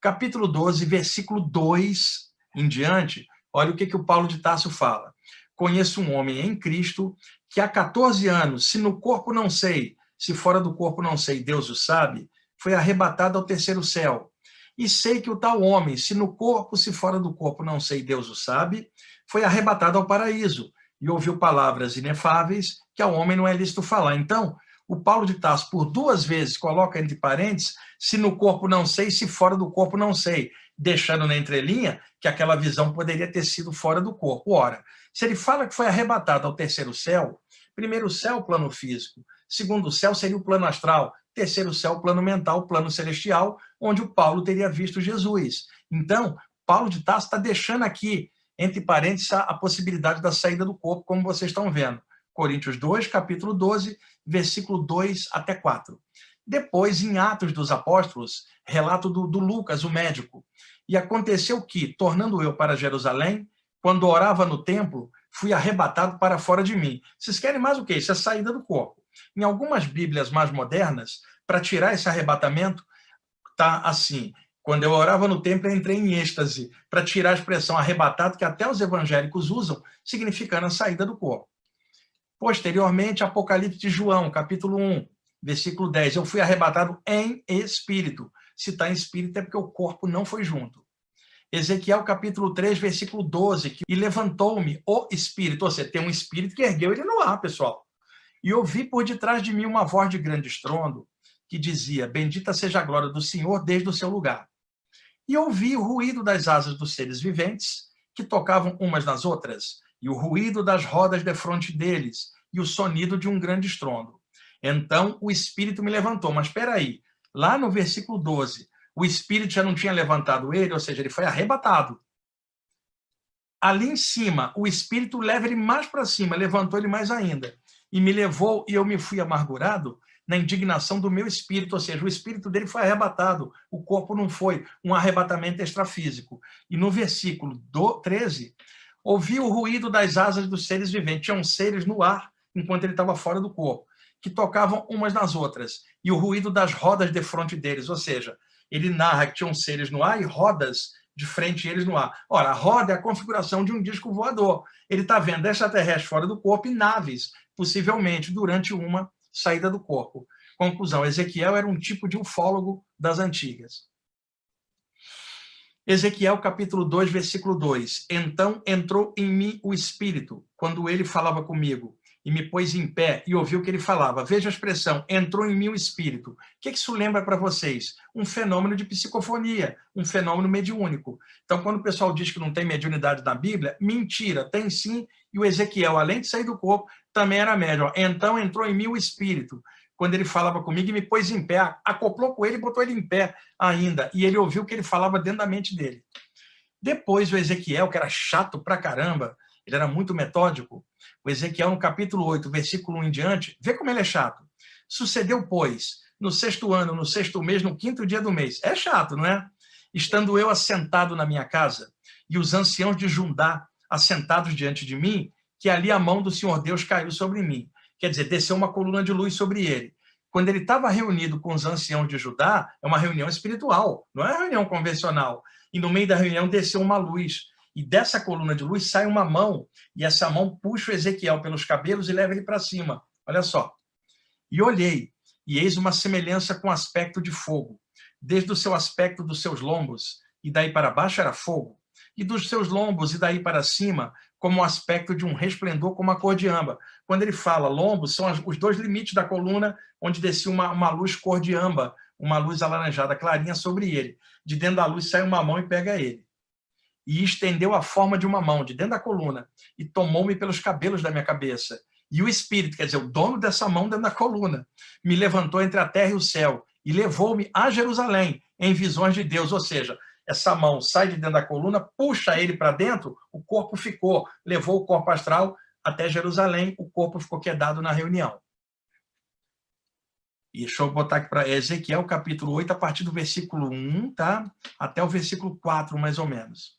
[SPEAKER 2] capítulo 12, versículo 2 em diante, olha o que o Paulo de Tarso fala. Conheço um homem em Cristo que há 14 anos, se no corpo não sei, se fora do corpo não sei, Deus o sabe, foi arrebatado ao 3º céu. E sei que o tal homem, se no corpo, se fora do corpo não sei, Deus o sabe, foi arrebatado ao paraíso e ouviu palavras inefáveis que ao homem não é lícito falar. Então, o Paulo de Tarso, por 2 vezes, coloca entre parênteses, se no corpo não sei, se fora do corpo não sei, deixando na entrelinha que aquela visão poderia ter sido fora do corpo. Ora, se ele fala que foi arrebatado ao 3º céu, primeiro céu, o plano físico, segundo céu seria o plano astral, 3º céu, o plano mental, o plano celestial, onde o Paulo teria visto Jesus. Então, Paulo de Tarso está deixando aqui, entre parênteses, a possibilidade da saída do corpo, como vocês estão vendo. Coríntios 2, capítulo 12, versículo 2 até 4. Depois, em Atos dos Apóstolos, relato do Lucas, o médico. E aconteceu que, tornando eu para Jerusalém, quando orava no templo, fui arrebatado para fora de mim. Vocês querem mais o quê? Isso é saída do corpo. Em algumas Bíblias mais modernas, para tirar esse arrebatamento, está assim: quando eu orava no templo, eu entrei em êxtase, para tirar a expressão arrebatado, que até os evangélicos usam, significando a saída do corpo. Posteriormente, Apocalipse de João, capítulo 1, versículo 10, eu fui arrebatado em espírito. Se está em espírito é porque o corpo não foi junto. Ezequiel, capítulo 3, versículo 12, e levantou-me o espírito, ou seja, tem um espírito que ergueu ele no ar, pessoal. E ouvi por detrás de mim uma voz de grande estrondo, que dizia: bendita seja a glória do Senhor desde o seu lugar. E ouvi o ruído das asas dos seres viventes, que tocavam umas nas outras, e o ruído das rodas defronte deles, e o sonido de um grande estrondo. Então o Espírito me levantou. Mas espera aí, lá no versículo 12, o Espírito já não tinha levantado ele, ou seja, ele foi arrebatado. Ali em cima, o Espírito leva ele mais para cima, levantou ele mais ainda. E me levou, e eu me fui amargurado na indignação do meu espírito, ou seja, o espírito dele foi arrebatado, o corpo não foi, um arrebatamento extrafísico. E no versículo 13, ouvi o ruído das asas dos seres viventes, tinham seres no ar, enquanto ele estava fora do corpo, que tocavam umas nas outras, e o ruído das rodas defronte deles, ou seja, ele narra que tinham seres no ar e rodas de frente a eles no ar. Ora, a roda é a configuração de um disco voador. Ele está vendo extraterrestres fora do corpo e naves, possivelmente, durante uma saída do corpo. Conclusão, Ezequiel era um tipo de ufólogo das antigas. Ezequiel, capítulo 2, versículo 2. Então entrou em mim o Espírito, quando ele falava comigo, e me pôs em pé e ouviu o que ele falava. Veja a expressão, entrou em mim o espírito. O que isso lembra para vocês? Um fenômeno de psicofonia, um fenômeno mediúnico. Então, quando o pessoal diz que não tem mediunidade na Bíblia, mentira, tem sim, e o Ezequiel, além de sair do corpo, também era médium. Então, entrou em mim o espírito. Quando ele falava comigo e me pôs em pé, acoplou com ele e botou ele em pé ainda, e ele ouviu o que ele falava dentro da mente dele. Depois, o Ezequiel, que era chato pra caramba, ele era muito metódico, o Ezequiel, no capítulo 8, versículo 1 em diante, vê como ele é chato. Sucedeu, pois, no 6º ano, no 6º mês, no 5º dia do mês. É chato, não é? Estando eu assentado na minha casa, e os anciãos de Judá assentados diante de mim, que ali a mão do Senhor Deus caiu sobre mim. Quer dizer, desceu uma coluna de luz sobre ele. Quando ele estava reunido com os anciãos de Judá, é uma reunião espiritual, não é uma reunião convencional. E no meio da reunião desceu uma luz. E dessa coluna de luz sai uma mão, e essa mão puxa o Ezequiel pelos cabelos e leva ele para cima. Olha só. E olhei, e eis uma semelhança com aspecto de fogo. Desde o seu aspecto dos seus lombos, e daí para baixo era fogo. E dos seus lombos, e daí para cima, como o aspecto de um resplendor como a cor de âmbar. Quando ele fala lombos, são os dois limites da coluna, onde descia uma luz cor de âmbar, uma luz alaranjada clarinha sobre ele. De dentro da luz sai uma mão e pega ele. E estendeu a forma de uma mão, de dentro da coluna, e tomou-me pelos cabelos da minha cabeça. E o Espírito, quer dizer, o dono dessa mão dentro da coluna, me levantou entre a terra e o céu, e levou-me a Jerusalém, em visões de Deus. Ou seja, essa mão sai de dentro da coluna, puxa ele para dentro, o corpo ficou, levou o corpo astral até Jerusalém, o corpo ficou quedado na reunião. E deixa eu botar aqui para Ezequiel, capítulo 8, a partir do versículo 1, tá? Até o versículo 4, mais ou menos.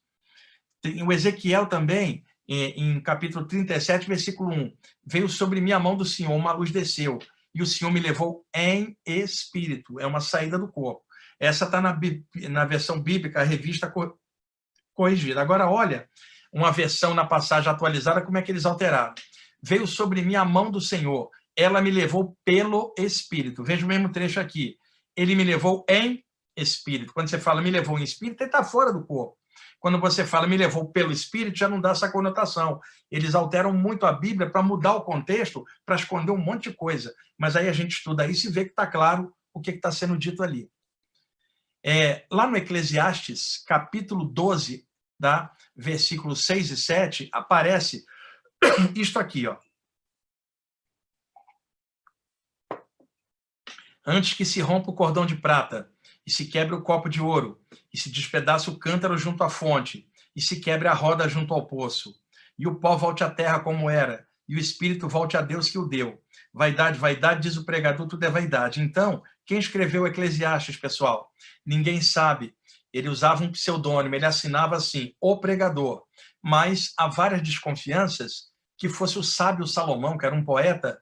[SPEAKER 2] Tem o Ezequiel também, em capítulo 37, versículo 1. Veio sobre mim a mão do Senhor, uma luz desceu, e o Senhor me levou em espírito. É uma saída do corpo. Essa está na versão bíblica, a revista corrigida. Agora, olha, uma versão na passagem atualizada, como é que eles alteraram. Veio sobre mim a mão do Senhor, ela me levou pelo Espírito. Veja o mesmo trecho aqui. Ele me levou em espírito. Quando você fala me levou em espírito, ele está fora do corpo. Quando você fala me levou pelo Espírito, já não dá essa conotação. Eles alteram muito a Bíblia para mudar o contexto, para esconder um monte de coisa. Mas aí a gente estuda isso e vê que está claro o que está sendo dito ali. Lá no Eclesiastes, capítulo 12, tá? Versículos 6 e 7, aparece isto aqui, ó. Antes que se rompa o cordão de prata, e se quebre o copo de ouro, e se despedace o cântaro junto à fonte, e se quebre a roda junto ao poço, e o pó volte à terra como era, e o espírito volte a Deus que o deu. Vaidade, vaidade, diz o pregador, tudo é vaidade. Então, quem escreveu o Eclesiastes, pessoal? Ninguém sabe. Ele usava um pseudônimo, ele assinava assim, o pregador. Mas há várias desconfianças que fosse o sábio Salomão, que era um poeta,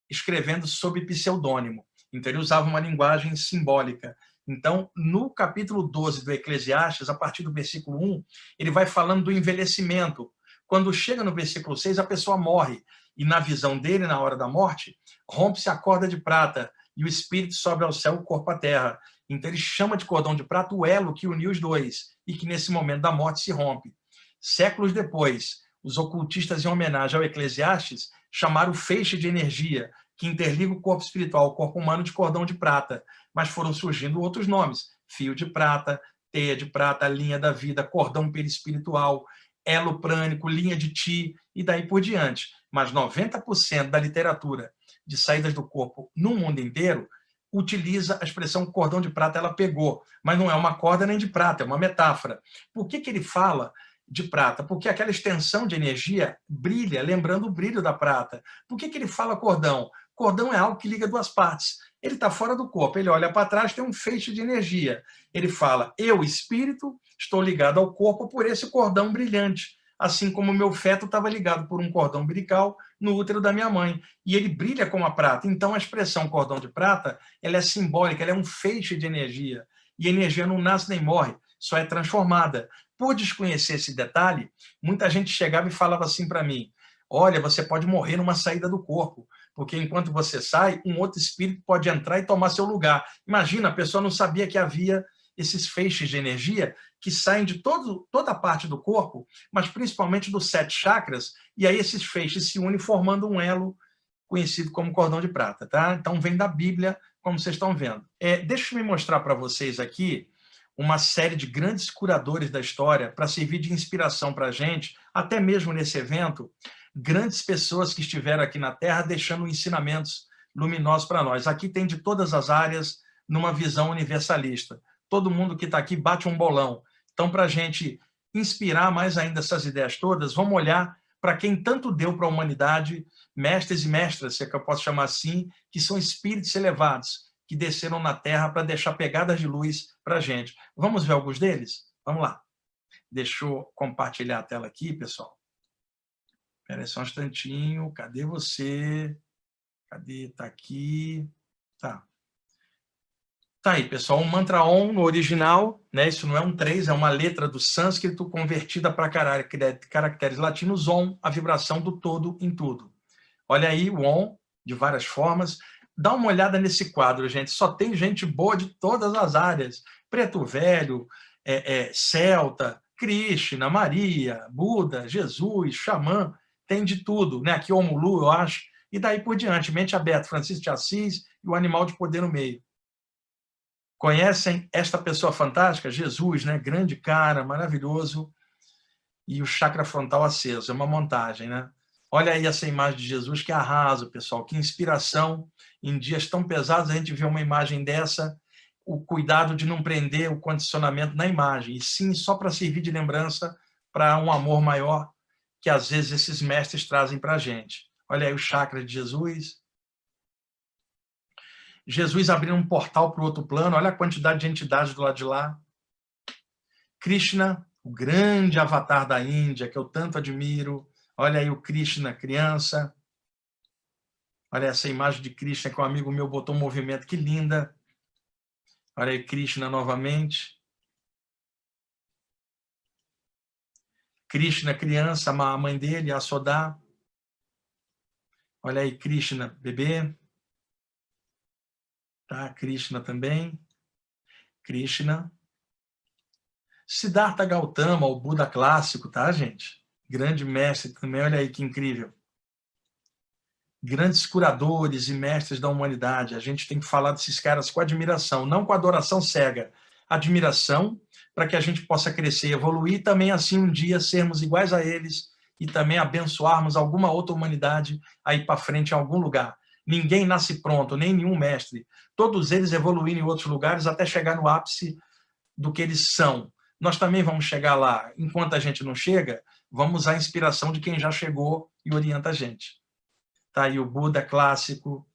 [SPEAKER 2] escrevendo sob pseudônimo. Então, ele usava uma linguagem simbólica. Então, no capítulo 12 do Eclesiastes, a partir do versículo 1, ele vai falando do envelhecimento. Quando chega no versículo 6, a pessoa morre. E na visão dele, na hora da morte, rompe-se a corda de prata e o espírito sobe ao céu, o corpo à terra. Então, ele chama de cordão de prata o elo que uniu os dois e que, nesse momento da morte, se rompe. Séculos depois, os ocultistas, em homenagem ao Eclesiastes, chamaram o feixe de energia, que interliga o corpo espiritual ao corpo humano, de cordão de prata. Mas foram surgindo outros nomes: fio de prata, teia de prata, linha da vida, cordão perispiritual, elo prânico, linha de Ti, e daí por diante. Mas 90% da literatura de saídas do corpo no mundo inteiro utiliza a expressão cordão de prata, ela pegou. Mas não é uma corda nem de prata, é uma metáfora. Por que ele fala de prata? Porque aquela extensão de energia brilha, lembrando o brilho da prata. Por que ele fala cordão? Cordão é algo que liga duas partes. Ele está fora do corpo, ele olha para trás, tem um feixe de energia. Ele fala, eu, espírito, estou ligado ao corpo por esse cordão brilhante, assim como o meu feto estava ligado por um cordão umbilical no útero da minha mãe. E ele brilha como a prata. Então, a expressão cordão de prata, ela é simbólica, ela é um feixe de energia. E a energia não nasce nem morre, só é transformada. Por desconhecer esse detalhe, muita gente chegava e falava assim para mim, olha, você pode morrer numa saída do corpo, porque enquanto você sai, um outro espírito pode entrar e tomar seu lugar. Imagina, a pessoa não sabia que havia esses feixes de energia que saem de toda a parte do corpo, mas principalmente dos 7 chakras, e aí esses feixes se unem formando um elo conhecido como cordão de prata, tá? Então vem da Bíblia, como vocês estão vendo. Deixa eu me mostrar para vocês aqui uma série de grandes curadores da história para servir de inspiração para a gente, até mesmo nesse evento, grandes pessoas que estiveram aqui na Terra deixando ensinamentos luminosos para nós. Aqui tem de todas as áreas, numa visão universalista. Todo mundo que está aqui bate um bolão. Então, para a gente inspirar mais ainda essas ideias todas, vamos olhar para quem tanto deu para a humanidade, mestres e mestras, se é que eu posso chamar assim, que são espíritos elevados, que desceram na Terra para deixar pegadas de luz para a gente. Vamos ver alguns deles? Vamos lá. Deixa eu compartilhar a tela aqui, pessoal. Espera aí só um instantinho. Cadê você? Cadê? Está aqui. Tá. Tá aí, pessoal. Um mantra Om no original, né? Isso não é um 3, é uma letra do sânscrito convertida para caracteres latinos. Om, a vibração do todo em tudo. Olha aí o Om, de várias formas. Dá uma olhada nesse quadro, gente. Só tem gente boa de todas as áreas. Preto Velho, Celta, Krishna, Maria, Buda, Jesus, Xamã. Tem de tudo, né? Aqui Omulu, eu acho. E daí por diante, Mente Aberta, Francisco de Assis e o Animal de Poder no meio. Conhecem esta pessoa fantástica? Jesus, né? Grande cara, maravilhoso. E o chakra frontal aceso. É uma montagem, né? Olha aí essa imagem de Jesus, que arrasa, pessoal. Que inspiração. Em dias tão pesados, a gente vê uma imagem dessa, o cuidado de não prender o condicionamento na imagem, e sim só para servir de lembrança para um amor maior que, às vezes, esses mestres trazem para a gente. Olha aí o chakra de Jesus. Jesus abrindo um portal para o outro plano. Olha a quantidade de entidades do lado de lá. Krishna, o grande avatar da Índia, que eu tanto admiro. Olha aí o Krishna, criança. Olha essa imagem de Krishna que um amigo meu botou um movimento. Que linda. Olha aí Krishna novamente. Krishna, criança, a mãe dele, a Sodá. Olha aí Krishna, bebê. Tá? Krishna também. Krishna. Siddhartha Gautama, o Buda clássico, tá, gente? Grande mestre também, olha aí que incrível. Grandes curadores e mestres da humanidade. A gente tem que falar desses caras com admiração, não com adoração cega. Admiração para que a gente possa crescer e evoluir, e também assim um dia sermos iguais a eles e também abençoarmos alguma outra humanidade a ir para frente em algum lugar. Ninguém nasce pronto, nem nenhum mestre. Todos eles evoluíram em outros lugares até chegar no ápice do que eles são. Nós também vamos chegar lá. Enquanto a gente não chega, vamos usar a inspiração de quem já chegou e orienta a gente. Tá aí o Buda clássico.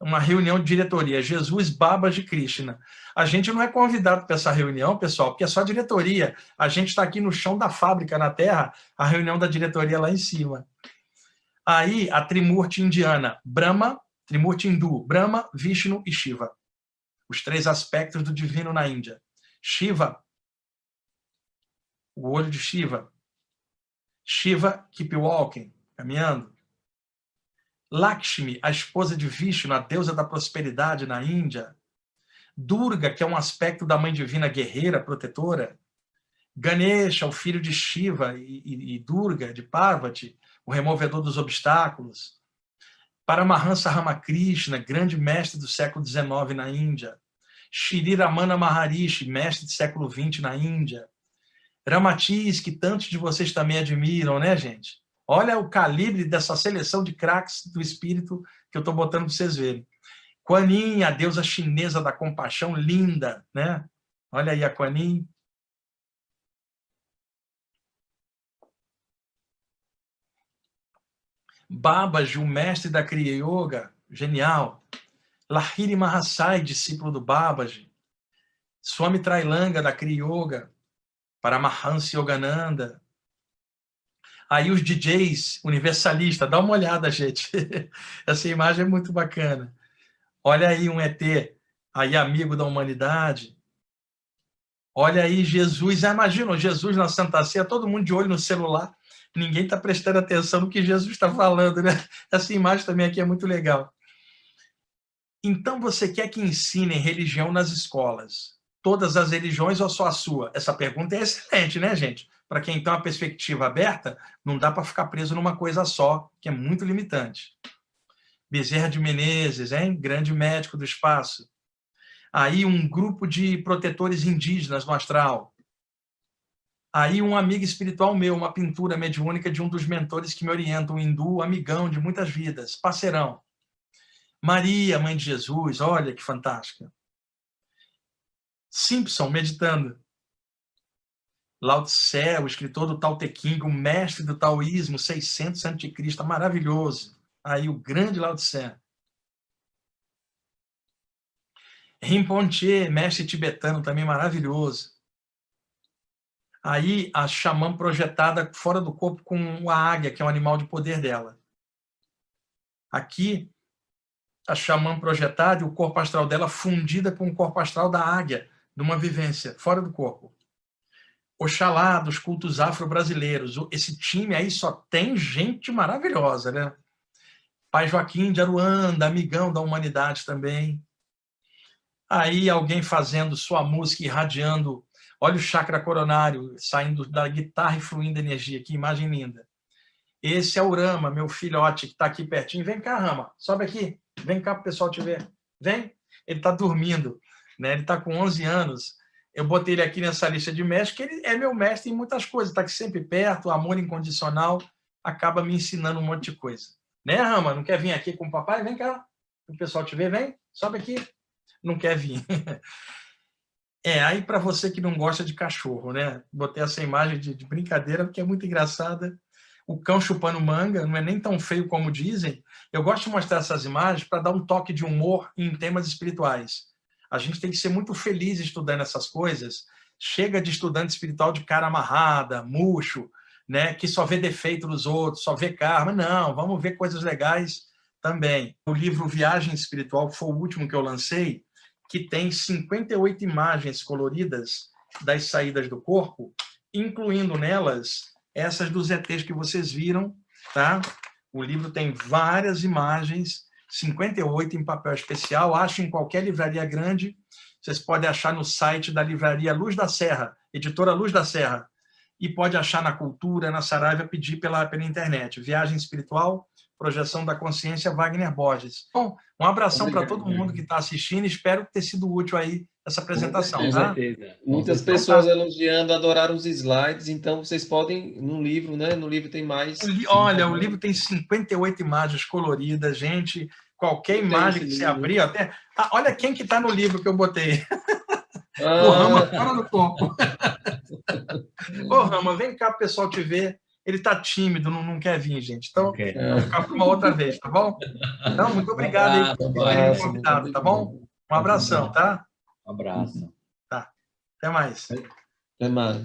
[SPEAKER 2] Uma reunião de diretoria. Jesus, Babas de Krishna. A gente não é convidado para essa reunião, pessoal, porque é só diretoria. A gente está aqui no chão da fábrica, na Terra, a reunião da diretoria lá em cima. Aí, a Trimurti indiana. Brahma, Trimurti hindu. Brahma, Vishnu e Shiva. Os 3 aspectos do divino na Índia. Shiva, o olho de Shiva. Shiva, keep walking, caminhando. Lakshmi, a esposa de Vishnu, a deusa da prosperidade na Índia. Durga, que é um aspecto da mãe divina guerreira, protetora. Ganesha, o filho de Shiva e Durga, de Parvati, o removedor dos obstáculos. Paramahansa Ramakrishna, grande mestre do século XIX na Índia. Shri Ramana Maharishi, mestre do século XX na Índia. Ramatiz, que tantos de vocês também admiram, né, gente? Olha o calibre dessa seleção de craques do espírito que eu estou botando para vocês verem. Kuan Yin, a deusa chinesa da compaixão, linda, né? Olha aí a Kuan Yin. Babaji, o mestre da Kriya Yoga, genial. Lahiri Mahasai, discípulo do Babaji. Swami Trailanga, da Kriya Yoga. Paramahansa Yogananda. Aí os DJs, universalista, dá uma olhada, gente. Essa imagem é muito bacana. Olha aí um ET, aí amigo da humanidade. Olha aí Jesus, imagina, Jesus na Santa Ceia, todo mundo de olho no celular, ninguém está prestando atenção no que Jesus está falando, né? Essa imagem também aqui é muito legal. Então você quer que ensinem religião nas escolas? Todas as religiões ou só a sua? Essa pergunta é excelente, né, gente? Para quem tem uma perspectiva aberta, não dá para ficar preso numa coisa só, que é muito limitante. Bezerra de Menezes, hein? Grande médico do espaço. Aí um grupo de protetores indígenas no astral. Aí um amigo espiritual meu, uma pintura mediúnica de um dos mentores que me orientam, um hindu, amigão de muitas vidas, parceirão. Maria, mãe de Jesus, olha que fantástica. Simpson, meditando. Lao Tse, o escritor do Tao Te Ching, o mestre do taoísmo, 600 a.C., maravilhoso. Aí o grande Lao Tse. Rinpoche, mestre tibetano, também maravilhoso. Aí a xamã projetada fora do corpo com a águia, que é um animal de poder dela. Aqui, a xamã projetada e o corpo astral dela fundida com o corpo astral da águia, numa vivência fora do corpo. Oxalá, dos cultos afro-brasileiros. Esse time aí só tem gente maravilhosa, né? Pai Joaquim de Aruanda, amigão da humanidade também. Aí alguém fazendo sua música, irradiando. Olha o chakra coronário saindo da guitarra e fluindo energia. Que imagem linda. Esse é o Rama, meu filhote, que está aqui pertinho. Vem cá, Rama, sobe aqui. Vem cá para o pessoal te ver. Vem. Ele está dormindo, né? Ele está com 11 anos. Eu botei ele aqui nessa lista de mestre, que ele é meu mestre em muitas coisas. Está aqui sempre perto, amor incondicional, acaba me ensinando um monte de coisa. Né, Rama? Não quer vir aqui com o papai? Vem cá. O pessoal te ver, vem. Sobe aqui. Não quer vir. Aí para você que não gosta de cachorro, né? Botei essa imagem de brincadeira, porque é muito engraçada. O cão chupando manga, não é nem tão feio como dizem. Eu gosto de mostrar essas imagens para dar um toque de humor em temas espirituais. A gente tem que ser muito feliz estudando essas coisas. Chega de estudante espiritual de cara amarrada, murcho, né? Que só vê defeito nos outros, só vê karma. Não, vamos ver coisas legais também. O livro Viagem Espiritual, que foi o último que eu lancei, que tem 58 imagens coloridas das saídas do corpo, incluindo nelas essas dos ETs que vocês viram, tá? O livro tem várias imagens, 58 em papel especial, acho em qualquer livraria grande, vocês podem achar no site da livraria Luz da Serra, editora Luz da Serra, e pode achar na Cultura, na Saraiva, pedir pela internet. Viagem Espiritual, Projeção da Consciência, Wagner Borges. Bom, um abração para todo mundo que está assistindo, espero ter sido útil aí essa apresentação.
[SPEAKER 1] Com
[SPEAKER 2] tá?
[SPEAKER 3] certeza.
[SPEAKER 1] Muitas pessoas elogiando, adoraram os slides, então vocês podem, no livro, né? No livro tem mais...
[SPEAKER 2] Olha, o livro tem 58 imagens coloridas, gente, qualquer imagem que você abrir, até... olha quem que está no livro que eu botei. O Rama fora do corpo. Ô, Rama, vem cá para o pessoal te ver. Ele está tímido, não quer vir, gente. Então, vamos ficar para uma outra vez, tá bom? Então, muito obrigado aí por terem me convidado, tá bom? Um abração, tá?
[SPEAKER 3] Um abraço.
[SPEAKER 2] Tá. Até mais.
[SPEAKER 1] Até mais.